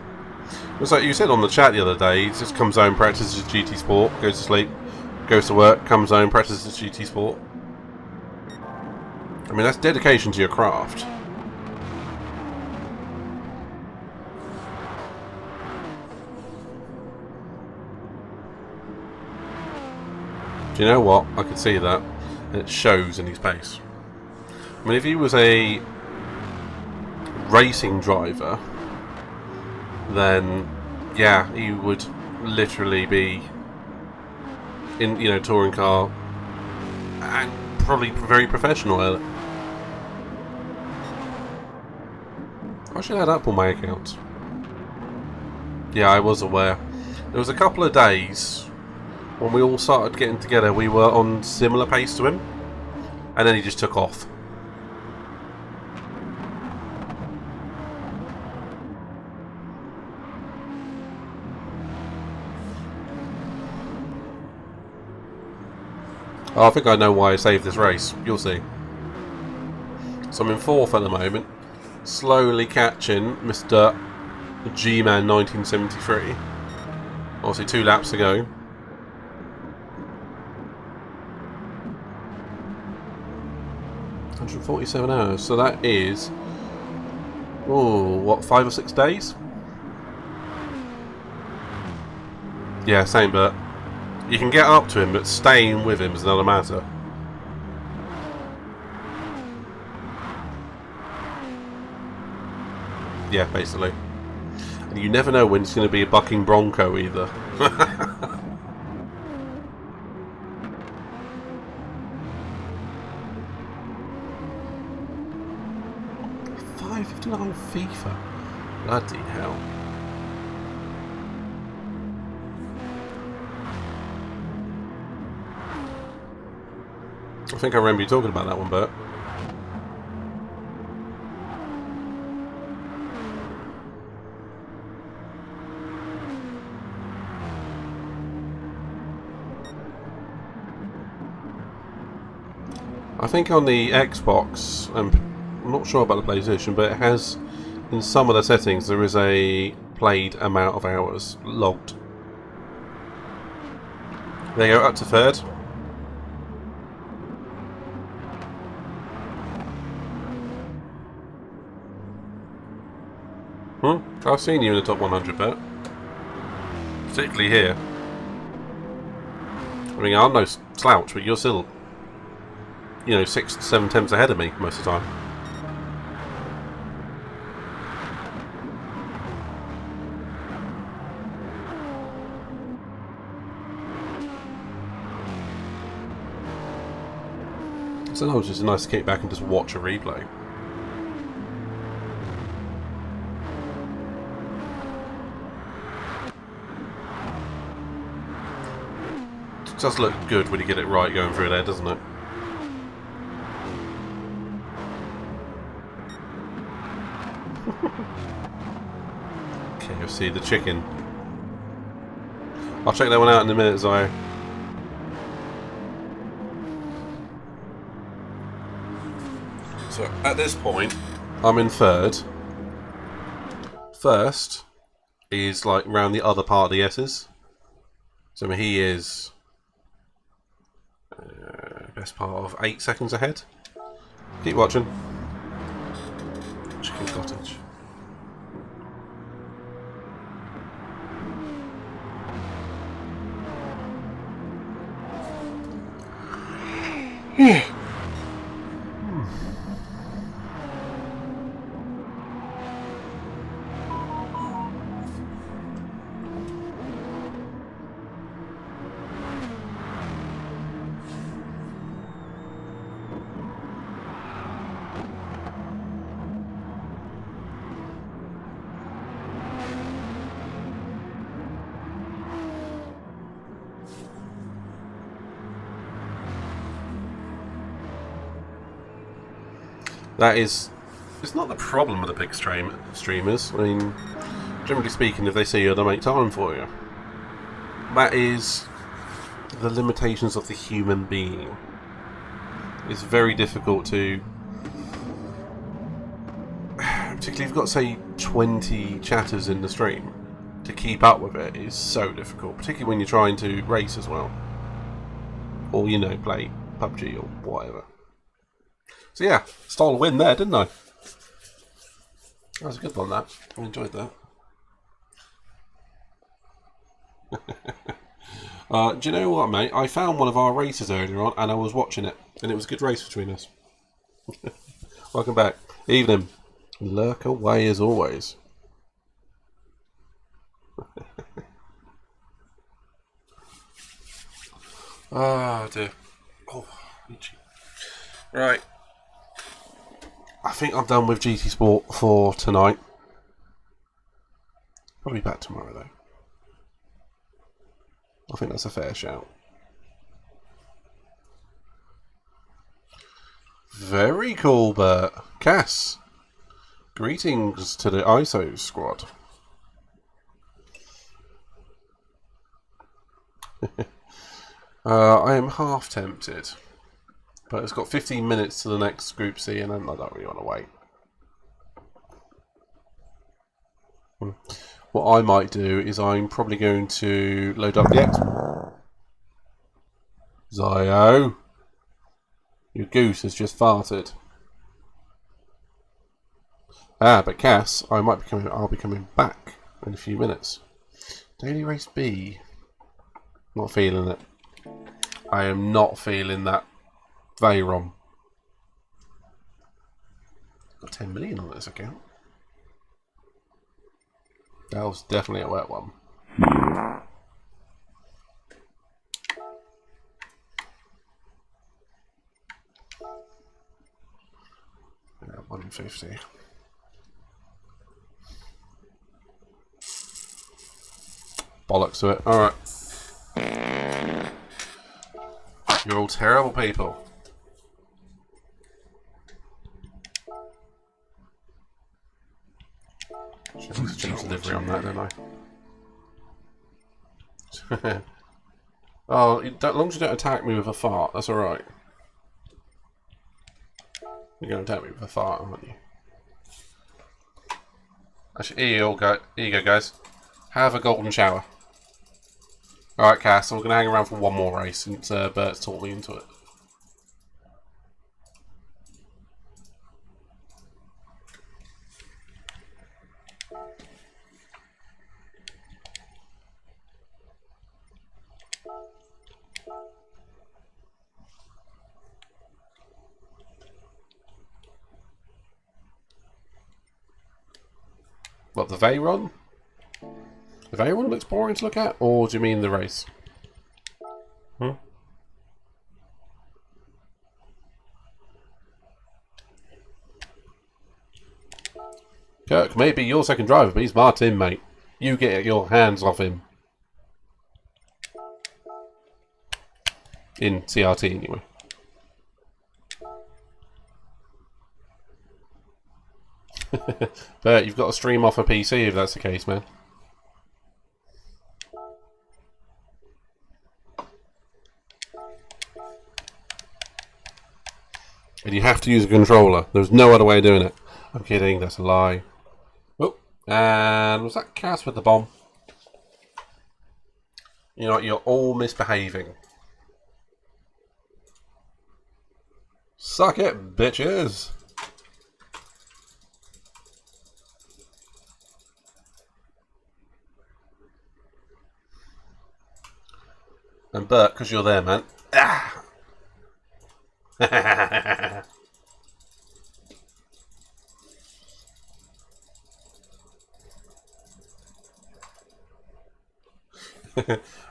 Speaker 2: It's like you said on the chat the other day, he just comes home, practices GT Sport, goes to sleep, goes to work, comes home, practices GT Sport. I mean, that's dedication to your craft. Do you know what? I could see that. And it shows in his pace. I mean, if he was a racing driver, then yeah, he would literally be in, touring car and probably very professional at it. I should add up all my accounts. Yeah, I was aware. There was a couple of days when we all started getting together, we were on similar pace to him, and then he just took off. Oh, I think I know why I saved this race. You'll see. So I'm in 4th at the moment. Slowly catching Mr. G-Man 1973. Obviously 2 laps to go. $147. So that is... oh, what, 5 or 6 days? Yeah, same, but... you can get up to him, but staying with him is another matter. Yeah, basically. And you never know when it's going to be a bucking bronco either. 559 FIFA. Bloody hell. I think I remember you talking about that one, Bert. I think on the Xbox, I'm not sure about the PlayStation, but it has, in some of the settings, there is a played amount of hours logged. There you go, up to third. I've seen you in the top 100, Bert. Particularly here. I mean, I'm no slouch, but you're still, 6 to 7 attempts ahead of me most of the time. Sometimes it's nice to kick back and just watch a replay. It does look good when you get it right going through there, doesn't it? KFC, the chicken. I'll check that one out in a minute, Zio. So at this point, I'm in third. First is like round the other part of the S's. So he is best part of 8 seconds ahead. Keep watching. Chicken cottage. That is, it's not the problem with the big streamers. I mean, generally speaking, if they see you, they'll make time for you. That is the limitations of the human being. It's very difficult to, particularly if you've got, say, 20 chatters in the stream, to keep up with it is so difficult, particularly when you're trying to race as well. Or, play PUBG or whatever. So yeah, stole a win there, didn't I? That was a good one, that. I enjoyed that. Do you know what, mate? I found one of our races earlier on, and I was watching it, and it was a good race between us. Welcome back. Evening. Lurk away as always. Oh dear. Oh, itchy. Right. I think I'm done with GT Sport for tonight. I'll be back tomorrow though. I think that's a fair shout. Very cool, Bert. Cass, greetings to the ISO squad. I am half tempted. But it's got 15 minutes to the next Group C, and I don't really want to wait. What I might do is I'm probably going to load up the X. Zio, your goose has just farted. But Cass, I'll be coming back in a few minutes. Daily Race B. Not feeling it. I am not feeling that. Veyron. Got 10 million on this account. That was definitely a wet one. Yeah, 150. Bollocks to it. Alright. You're all terrible people. Should have change delivery on that, don't I? Oh, as long as you don't attack me with a fart, that's alright. You're going to attack me with a fart, aren't you? Actually, here you go, guys. Have a golden shower. Alright, Cass, I'm going to hang around for one more race since Bert's taught me into it. What, the Veyron? The Veyron looks boring to look at? Or do you mean the race? Hmm? Kirk may be your second driver, but he's my teammate. You get your hands off him. In CRT, anyway. But you've got to stream off a PC if that's the case, man. And you have to use a controller. There's no other way of doing it. I'm kidding, that's a lie. Oh, and was that Cass with the bomb? You know what, you're all misbehaving. Suck it, bitches! And Bert, because you're there, man. Ah!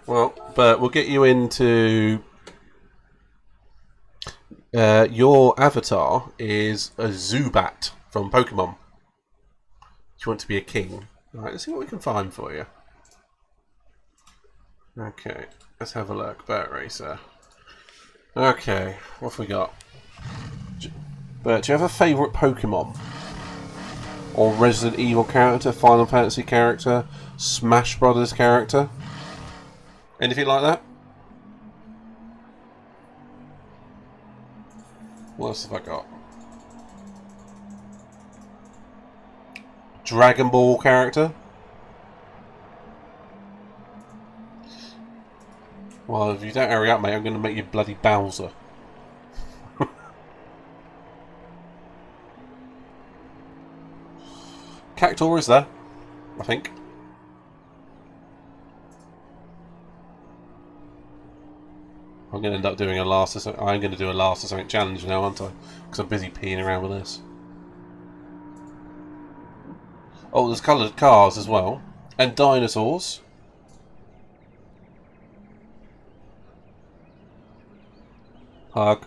Speaker 2: Well, Bert, we'll get you into... your avatar is a Zubat from Pokemon. You want to be a king. Alright, let's see what we can find for you. Okay, let's have a look. Bert Racer. Okay, what have we got? Bert, do you have a favourite Pokemon? Or Resident Evil character, Final Fantasy character, Smash Brothers character? Anything like that? What else have I got? Dragon Ball character? Well, if you don't hurry up, mate, I'm going to make you bloody Bowser. Cactuar is there, I think. I'm going to end up doing a last or something. I'm going to do a last or something challenge now, aren't I? Because I'm busy peeing around with this. Oh, there's coloured cars as well. And dinosaurs. Hug.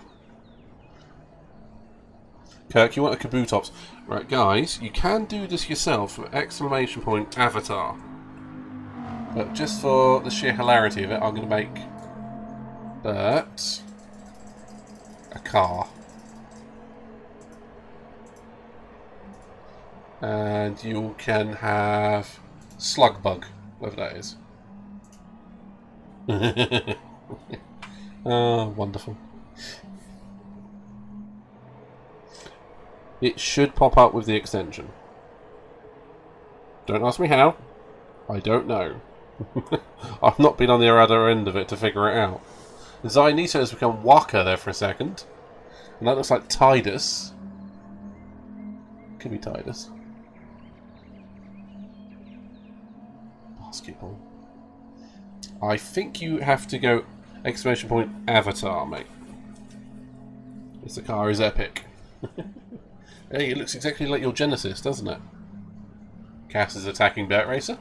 Speaker 2: Kirk, you want a Kabutops. Right, guys, you can do this yourself with exclamation point avatar. But just for the sheer hilarity of it, I'm going to make Bert a car. And you can have Slugbug, whatever that is. Oh, wonderful. It should pop up with the extension. Don't ask me how. I don't know. I've not been on the other end of it to figure it out. Zionito has become Waka there for a second. And that looks like Tidus. Could be Tidus. Basketball. I think you have to go exclamation point avatar, mate. This car is epic. Hey, it looks exactly like your Genesis, doesn't it? Cass is attacking Dirt Racer.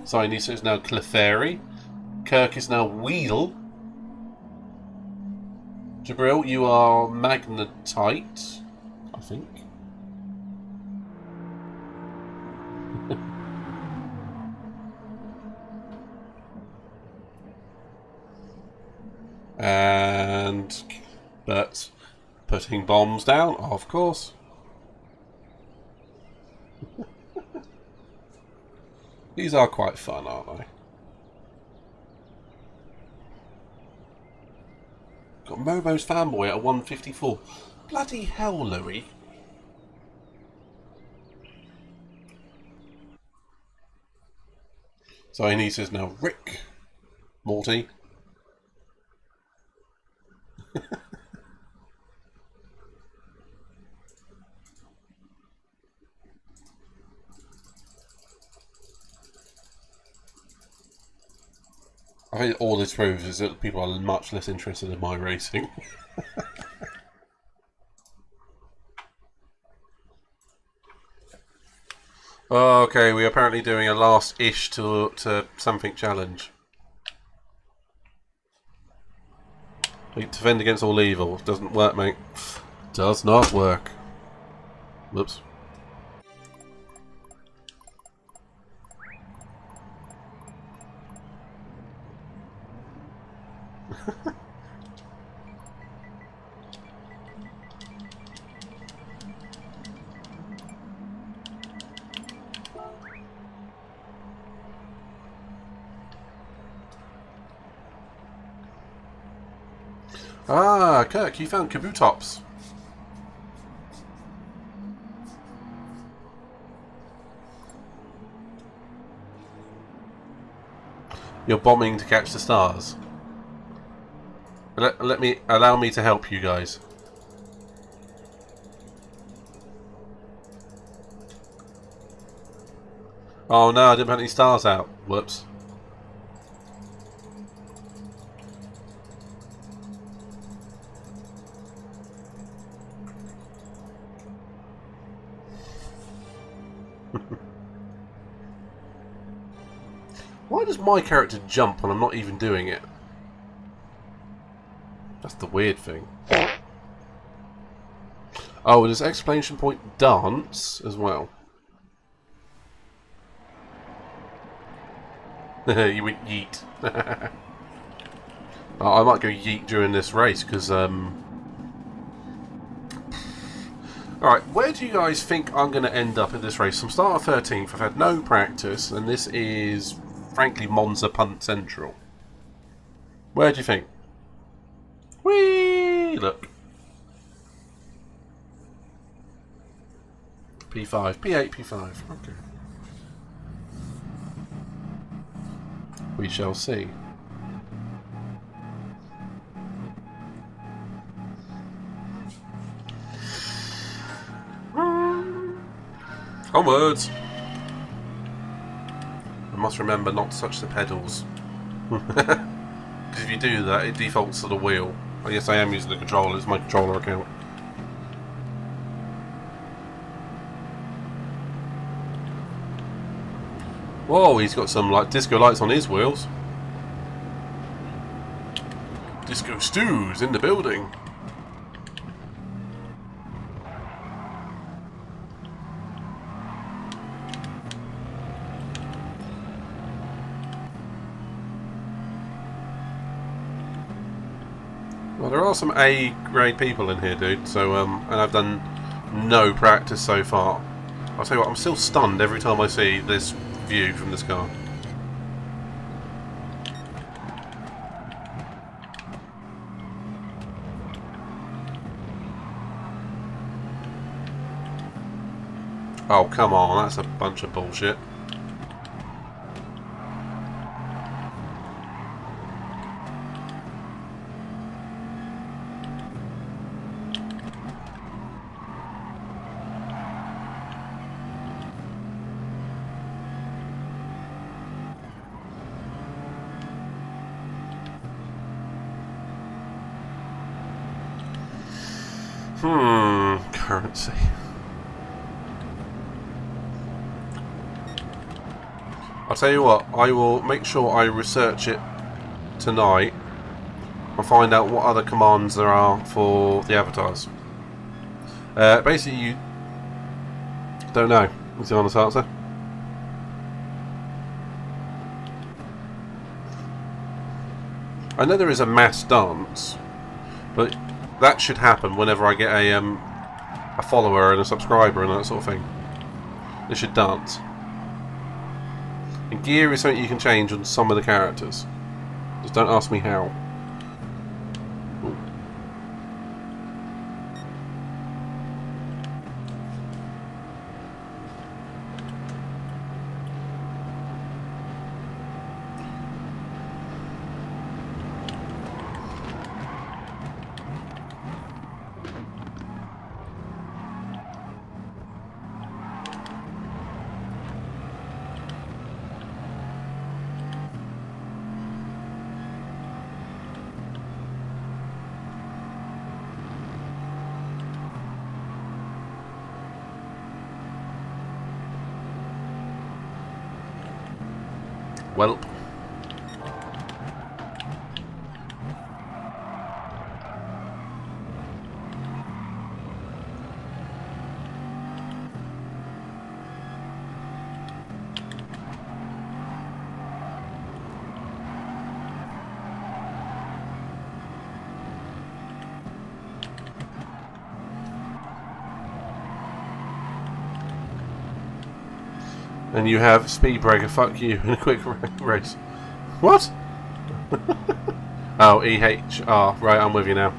Speaker 2: Cyanisa is now Clefairy. Kirk is now Weedle. Jabril, you are Magnetite, I think. And Bert's putting bombs down, of course. These are quite fun, aren't they? Got Momo's fanboy at 154. Bloody hell, Louis. So he says now Rick. Morty. I think all this proves is that people are much less interested in my racing. Okay, we're apparently doing a last-ish to something challenge. Defend against all evil. Doesn't work, mate. Does not work. Whoops. Ah, Kirk, you found Kabutops. You're bombing to catch the stars. Allow me to help you guys. Oh no, I didn't put any stars out. Whoops. Why does my character jump when I'm not even doing it? That's the weird thing. Oh, there's exclamation point dance as well. You went yeet. Oh, I might go yeet during this race because Alright, where do you guys think I'm going to end up in this race? I'm starting 13th, I've had no practice, and this is, frankly, Monza Punt Central. Where do you think? Whee! Look. P5, P8, P5. Okay. We shall see. Onwards! I must remember not to touch the pedals. Because if you do that, it defaults to the wheel. Oh, yes, I am using the controller. It's my controller account. Whoa, he's got some like disco lights on his wheels. Disco Stew's in the building. Well, there are some A-grade people in here, dude. So, and I've done no practice so far. I'll tell you what, I'm still stunned every time I see this view from this car. Oh, come on, that's a bunch of bullshit. Currency. I'll tell you what, I will make sure I research it tonight and find out what other commands there are for the avatars. Basically, you don't know. Is the honest answer? I know there is a mass dance, but that should happen whenever I get a follower and a subscriber and that sort of thing. They should dance. And gear is something you can change on some of the characters. Just don't ask me how. Ooh. Welp. And you have speed breaker, fuck you, in a quick race. What? Oh, EHR. Right, I'm with you now.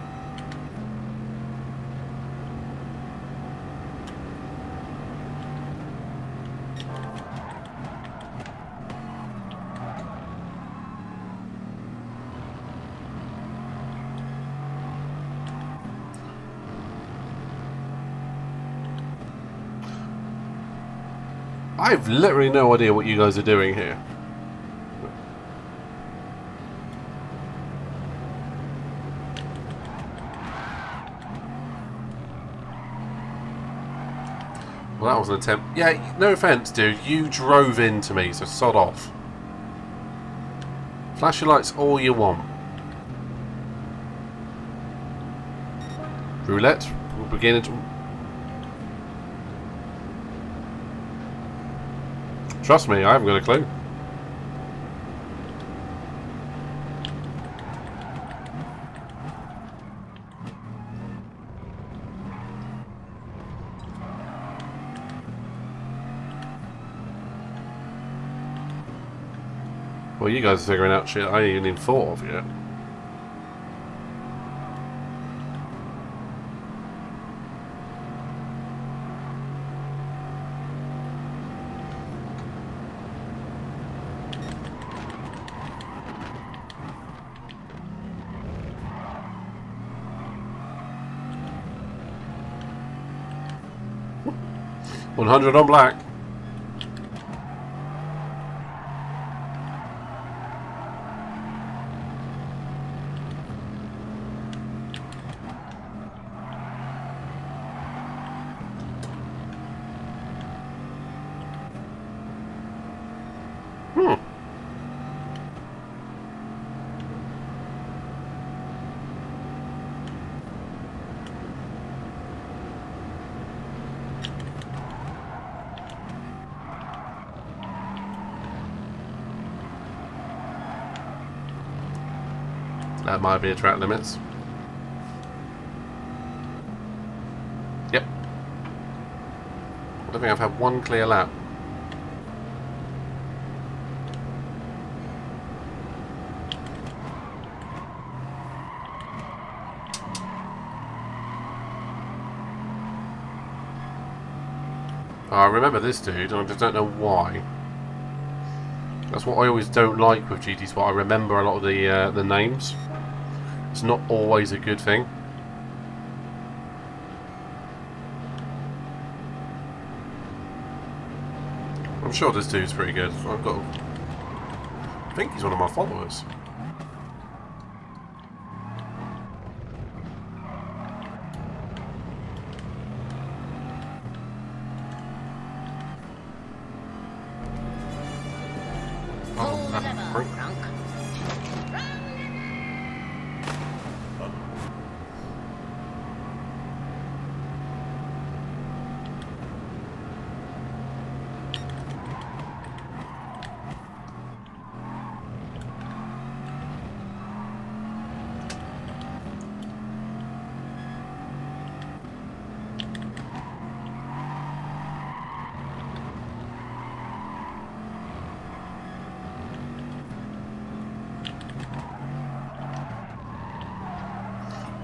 Speaker 2: I've literally no idea what you guys are doing here. Well, that was an attempt. Yeah, no offence, dude. You drove into me, so sod off. Flash your lights all you want. Roulette. We'll begin it. Trust me, I haven't got a clue. Well, you guys are figuring out shit I ain't even thought of yet. $100 on black. That might be a track limits. Yep. I don't think I've had one clear lap. I remember this dude, and I just don't know why. That's what I always don't like with GT Sport. I remember a lot of the names. It's not always a good thing. I'm sure this dude's pretty good. I think he's one of my followers. front.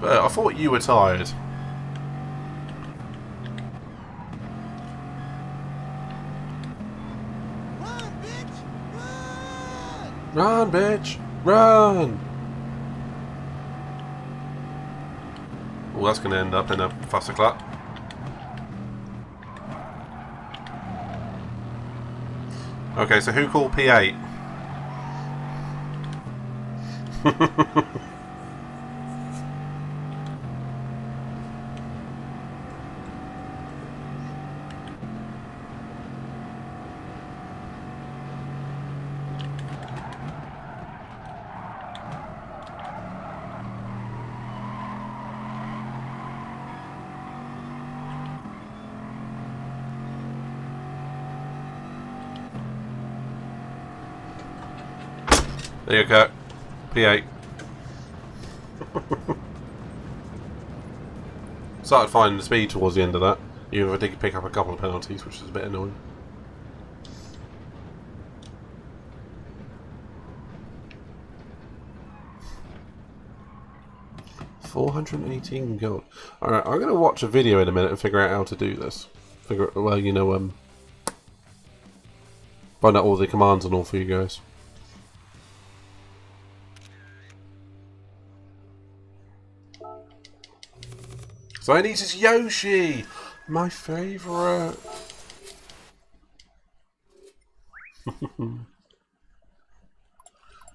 Speaker 2: But I thought you were tired.
Speaker 4: Run, bitch! Run!
Speaker 2: Run, bitch! Run! Oh, that's going to end up in a fussiclat. Okay, so who called P8? There you go. P8. Started finding the speed towards the end of that. Even if I did pick up a couple of penalties, which is a bit annoying. $418 gold. Alright, I'm gonna watch a video in a minute and figure out how to do this. Well, you know, find out all the commands and all for you guys. So I need this Yoshi! My favourite!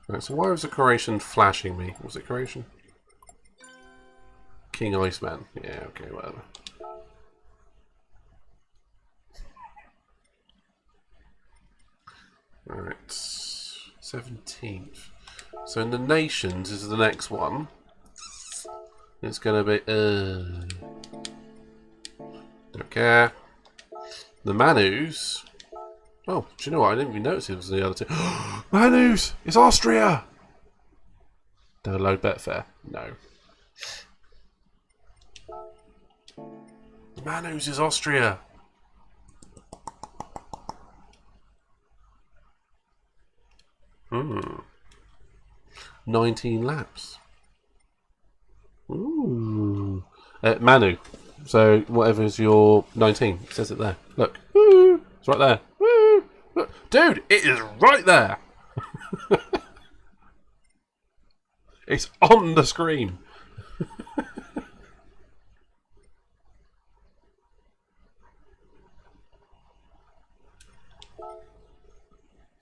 Speaker 2: Right, so why was the Croatian flashing me? Was it Croatian? King Iceman. Yeah, okay, whatever. Alright. 17th. So in the Nations is the next one. It's gonna be... don't care. The Manus... Oh, do you know what? I didn't even notice it was the other two. Manus! It's Austria! Download Betfair? No. Manus is Austria! 19 laps. Ooh. Manu. So, whatever's your 19. It says it there. Look. Woo! It's right there. Woo! Look. Dude, it is right there! It's on the screen.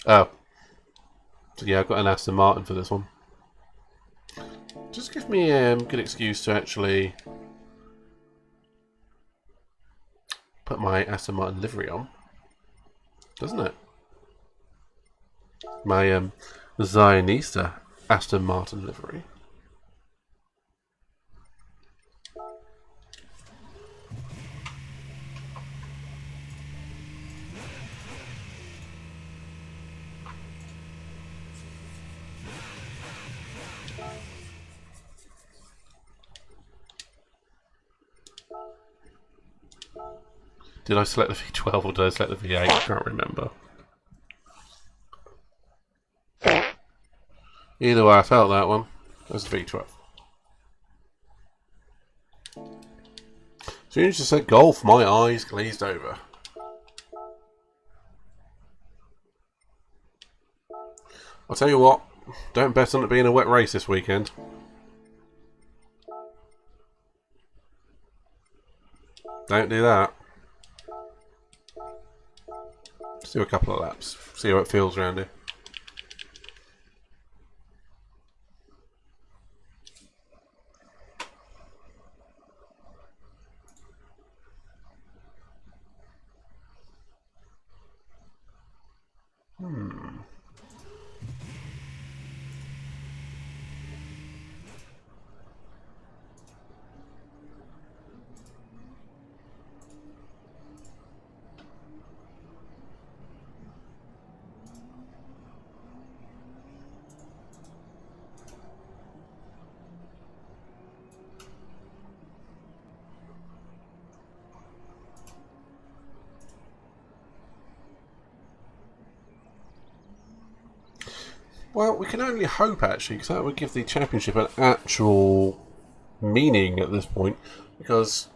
Speaker 2: Oh. So yeah, I've got an Aston Martin for this one. Just gives me a good excuse to actually put my Aston Martin livery on, doesn't it? My Zionista Aston Martin livery. Did I select the V12 or did I select the V8? I can't remember. Either way, I felt that one. That's the V12. As soon as you said golf, my eyes glazed over. I'll tell you what, don't bet on it being a wet race this weekend. Don't do that. Let's do a couple of laps. See how it feels around here. Well, we can only hope, actually, because that would give the championship an actual meaning at this point, because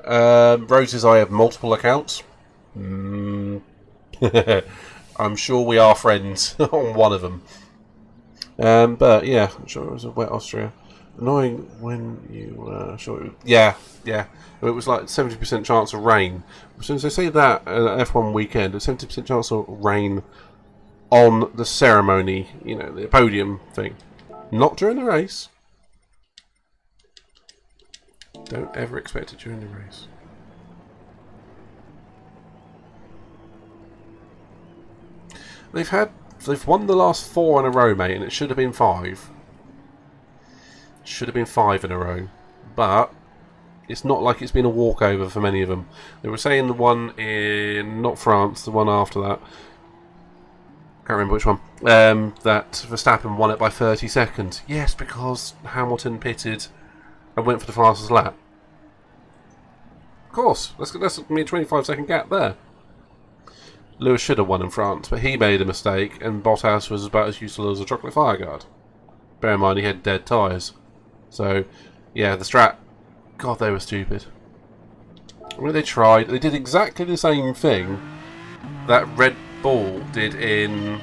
Speaker 2: Rose says I have multiple accounts. I'm sure we are friends on one of them. But yeah, I'm sure it was a wet Austria. Annoying when you sure. Yeah. It was like 70% chance of rain. Since they say that F1 weekend, a 70% chance of rain on the ceremony, you know, the podium thing, not during the race. Don't ever expect it during the race. They've won the last 4 in a row, mate, and it should have been 5. Should have been 5 in a row, but it's not like it's been a walkover for many of them. They were saying the one in not France, the one after that. Can't remember which one. That Verstappen won it by 30 seconds. Yes, because Hamilton pitted and went for the fastest lap. Of course, that's me a 25-second gap there. Lewis should have won in France, but he made a mistake, and Bottas was about as useful as a chocolate fireguard. Bear in mind, he had dead tyres. So, yeah, the strat... God, they were stupid. I mean, they tried. They did exactly the same thing that Red Bull did in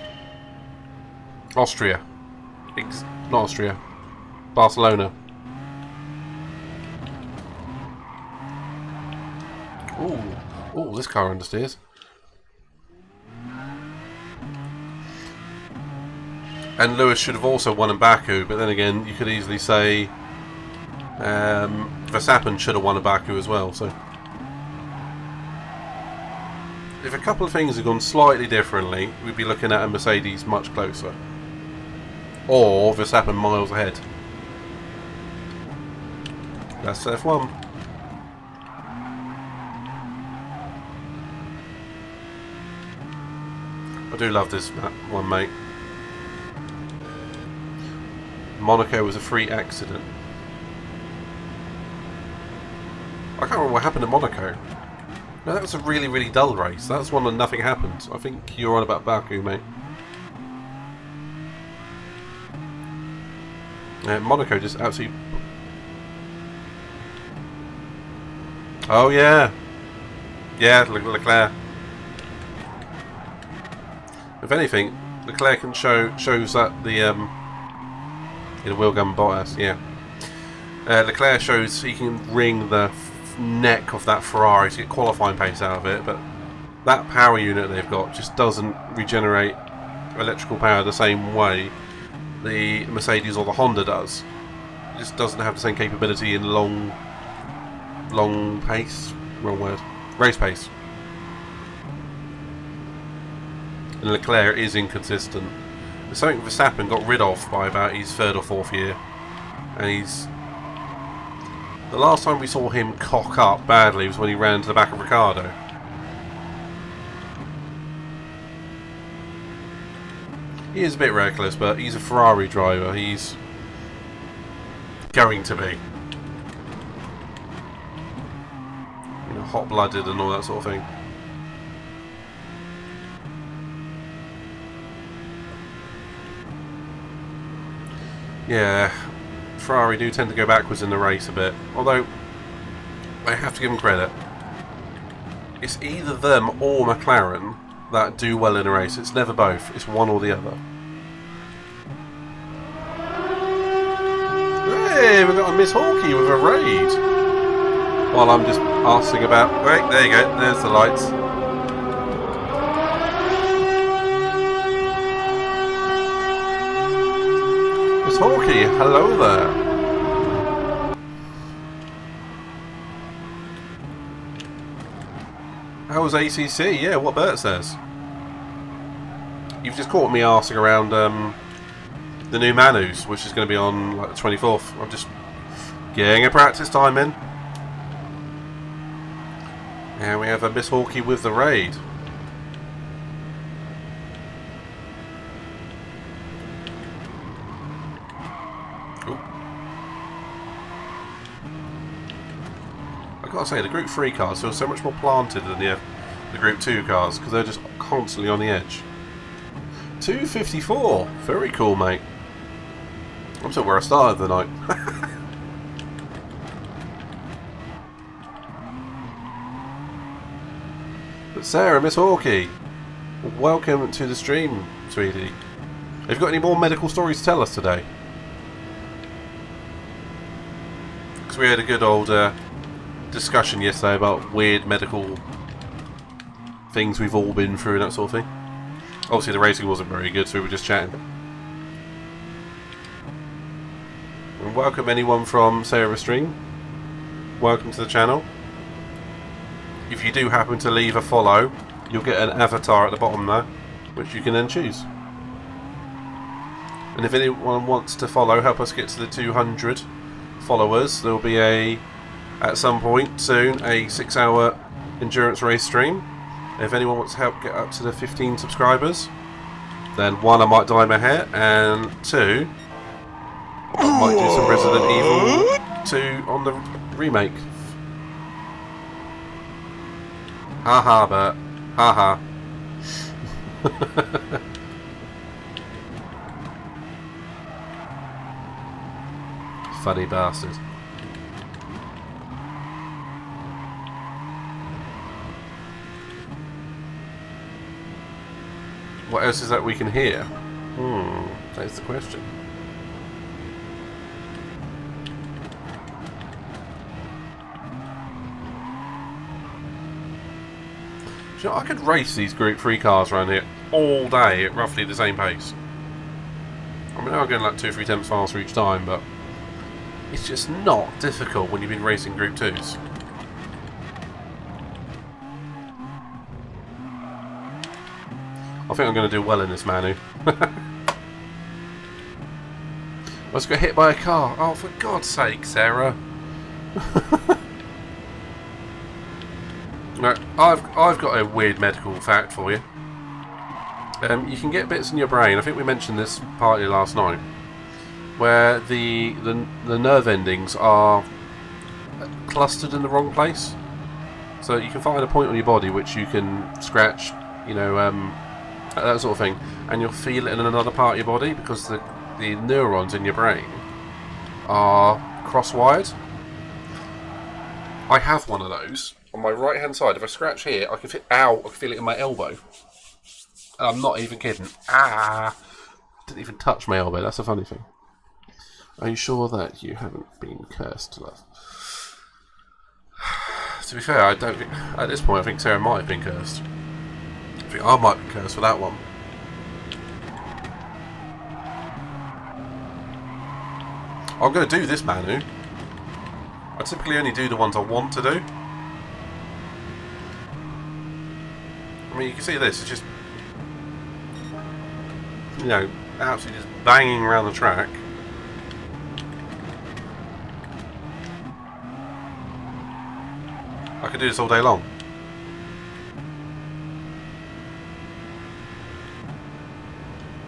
Speaker 2: Austria. Not Austria. Barcelona. Ooh, this car understeers. And Lewis should have also won in Baku, but then again, you could easily say Verstappen should have won in Baku as well. So, if a couple of things had gone slightly differently, we'd be looking at a Mercedes much closer, or Verstappen miles ahead. That's F1. I do love this one, mate. Monaco was a free accident. I can't remember what happened at Monaco. No, that was a really, really dull race. That's one where nothing happened. I think you're on about Baku, mate. Monaco just absolutely... Oh, yeah. Yeah, Leclerc. If anything, Leclerc can shows that the... in a wheel gun Bottas, yeah. Leclerc shows he can wring the neck of that Ferrari to get qualifying pace out of it, but that power unit they've got just doesn't regenerate electrical power the same way the Mercedes or the Honda does. It just doesn't have the same capability in long pace, wrong word, race pace. And Leclerc is inconsistent. It's something Verstappen got rid of by about his 3rd or 4th year, and he's... The last time we saw him cock up badly was when he ran to the back of Ricciardo. He is a bit reckless, but he's a Ferrari driver. He's going to be, you know, hot-blooded and all that sort of thing. Yeah, Ferrari do tend to go backwards in the race a bit, although I have to give them credit. It's either them or McLaren that do well in a race. It's never both. It's one or the other. Hey, we've got a Miss Hawkeye with a raid. While I'm just asking about... Right, there you go. There's the lights. Miss Hawkeye, hello there. How was ACC? Yeah, what Bert says. You've just caught me arsing around the new Manus, which is going to be on like the 24th. I'm just getting a practice time in. And we have a Miss Hawkeye with the raid. I've got to say, the Group 3 cars feel so much more planted than the the Group 2 cars because they're just constantly on the edge. 254. Very cool, mate. I'm still where I started the night. But Sarah, Miss Hawkey, welcome to the stream, sweetie. Have you got any more medical stories to tell us today? Because we had a good old discussion yesterday about weird medical things we've all been through and that sort of thing. Obviously the racing wasn't very good, so we were just chatting. And welcome anyone from Sarah's stream. Welcome to the channel. If you do happen to leave a follow, you'll get an avatar at the bottom there, which you can then choose. And if anyone wants to follow, help us get to the 200 followers, there will be at some point soon, a 6-hour endurance race stream. If anyone wants to help get up to the 15 subscribers, then 1, I might dye my hair, and 2, I might do some Resident Evil 2 on the remake. Haha, Bert. Haha. Funny bastard. What else is that we can hear? That's the question. You know, I could race these Group 3 cars around here all day at roughly the same pace. I mean, I'm going like 2 or 3 tenths faster each time, but it's just not difficult when you've been racing Group 2s. I think I'm going to do well in this, Manu. Let's get hit by a car. Oh, for God's sake, Sarah. Right, I've got a weird medical fact for you. You can get bits in your brain. I think we mentioned this partly last night, where the nerve endings are clustered in the wrong place. So you can find a point on your body which you can scratch, you know, that sort of thing, and you'll feel it in another part of your body because the neurons in your brain are cross-wired. I have one of those on my right hand side. If I scratch here, I can feel, ow, I can feel it in my elbow. And I'm not even kidding. Ah! Didn't even touch my elbow, that's a funny thing. Are you sure that you haven't been cursed, love? To be fair, I don't think, at this point I think Sarah might have been cursed. I think I might be cursed for that one. I'm going to do this, Manu. I typically only do the ones I want to do. I mean, you can see this, it's just, you know, absolutely just banging around the track. I could do this all day long.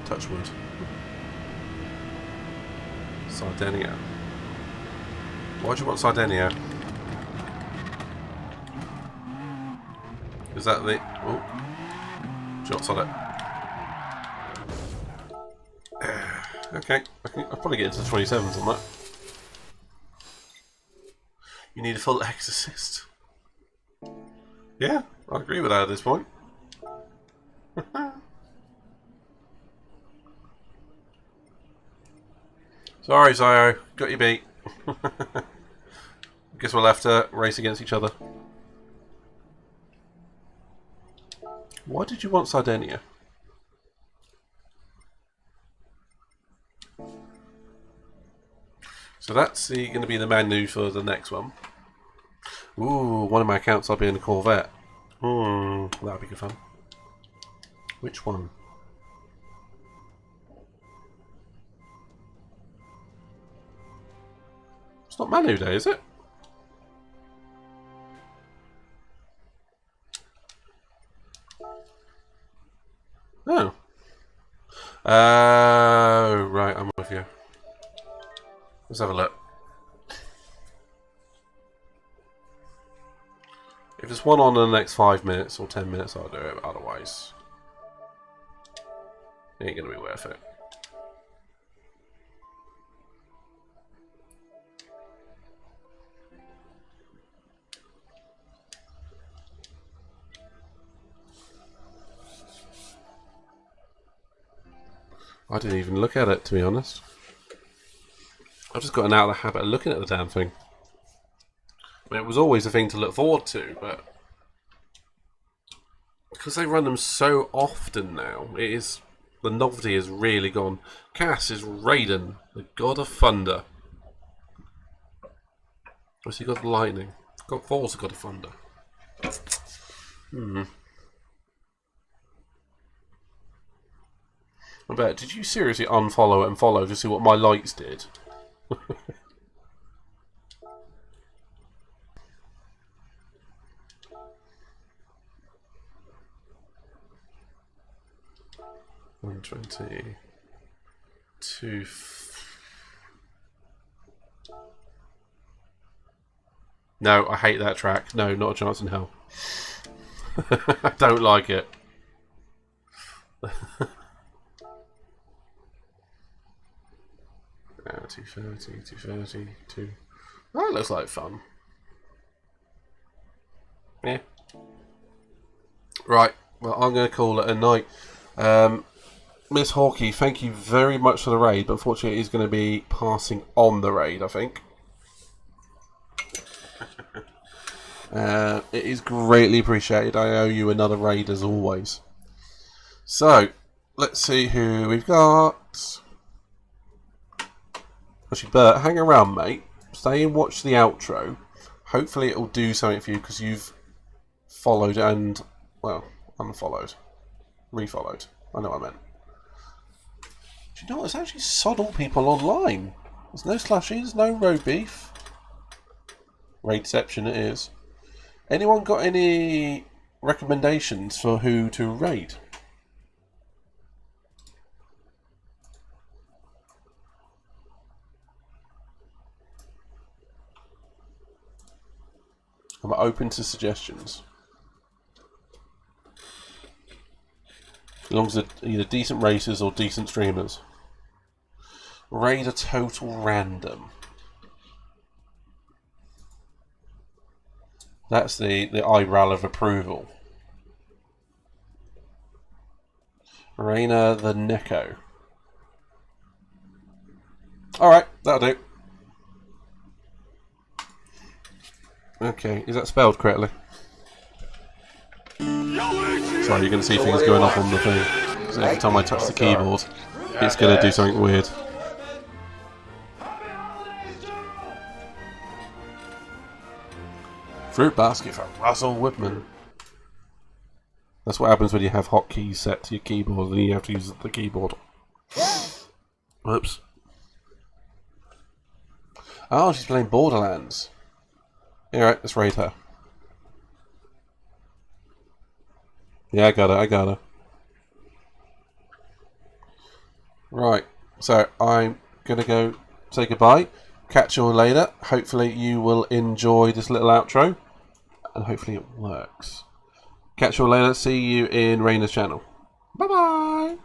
Speaker 2: Touch wood. Sardinia. Why do you want Sardinia? Is that the... Oh. Shots on it. Okay. I'll probably get into the 27s on that. You need a full exorcist. Yeah, I agree with that at this point. Sorry, Zio. Got you beat. Guess we'll have to race against each other. Why did you want Sardinia? So that's going to be the menu for the next one. Ooh, one of my accounts I'll be in a Corvette. That'll be good fun. Which one? It's not Manu Day, is it? Oh. Right, I'm with you. Let's have a look. If there's one on in the next 5 minutes or 10 minutes, I'll do it. Otherwise, it ain't going to be worth it. I didn't even look at it, to be honest. I've just gotten out of the habit of looking at the damn thing. I mean, it was always a thing to look forward to, but because they run them so often now, the novelty has really gone. Cass is Raiden, the god of thunder. What's he got? Lightning. Thor's the god of thunder. I bet. Did you seriously unfollow and follow to see what my lights did? $120. No, I hate that track. No, not a chance in hell. I don't like it. 230, 230, 2. That looks like fun. Yeah. Right. Well, I'm going to call it a night. Miss Hawkey, thank you very much for the raid, but unfortunately he's going to be passing on the raid, I think. It is greatly appreciated. I owe you another raid as always. So, let's see who we've got. Actually, Bert, hang around, mate. Stay and watch the outro. Hopefully it'll do something for you because you've followed and, well, unfollowed. Refollowed. I know what I meant. Do you know what? It's actually sod all people online. There's no slushies, no road beef. Raidception it is. Anyone got any recommendations for who to raid? I'm open to suggestions. As long as they're either decent racers or decent streamers. Raid a total random. That's the eyebrow of approval. Raina the Neko. Alright, that'll do. Okay, is that spelled correctly? Sorry, you're going to see things going off on the thing. So every time I touch the keyboard, it's going to do something weird. Fruit basket from Russell Woodman. That's what happens when you have hotkeys set to your keyboard and you have to use the keyboard. Whoops. Oh, she's playing Borderlands. Alright, let's raid her. Yeah, I got her. Right, so I'm going to go say goodbye. Catch you all later. Hopefully you will enjoy this little outro. And hopefully it works. Catch you all later. See you in Raina's channel. Bye-bye!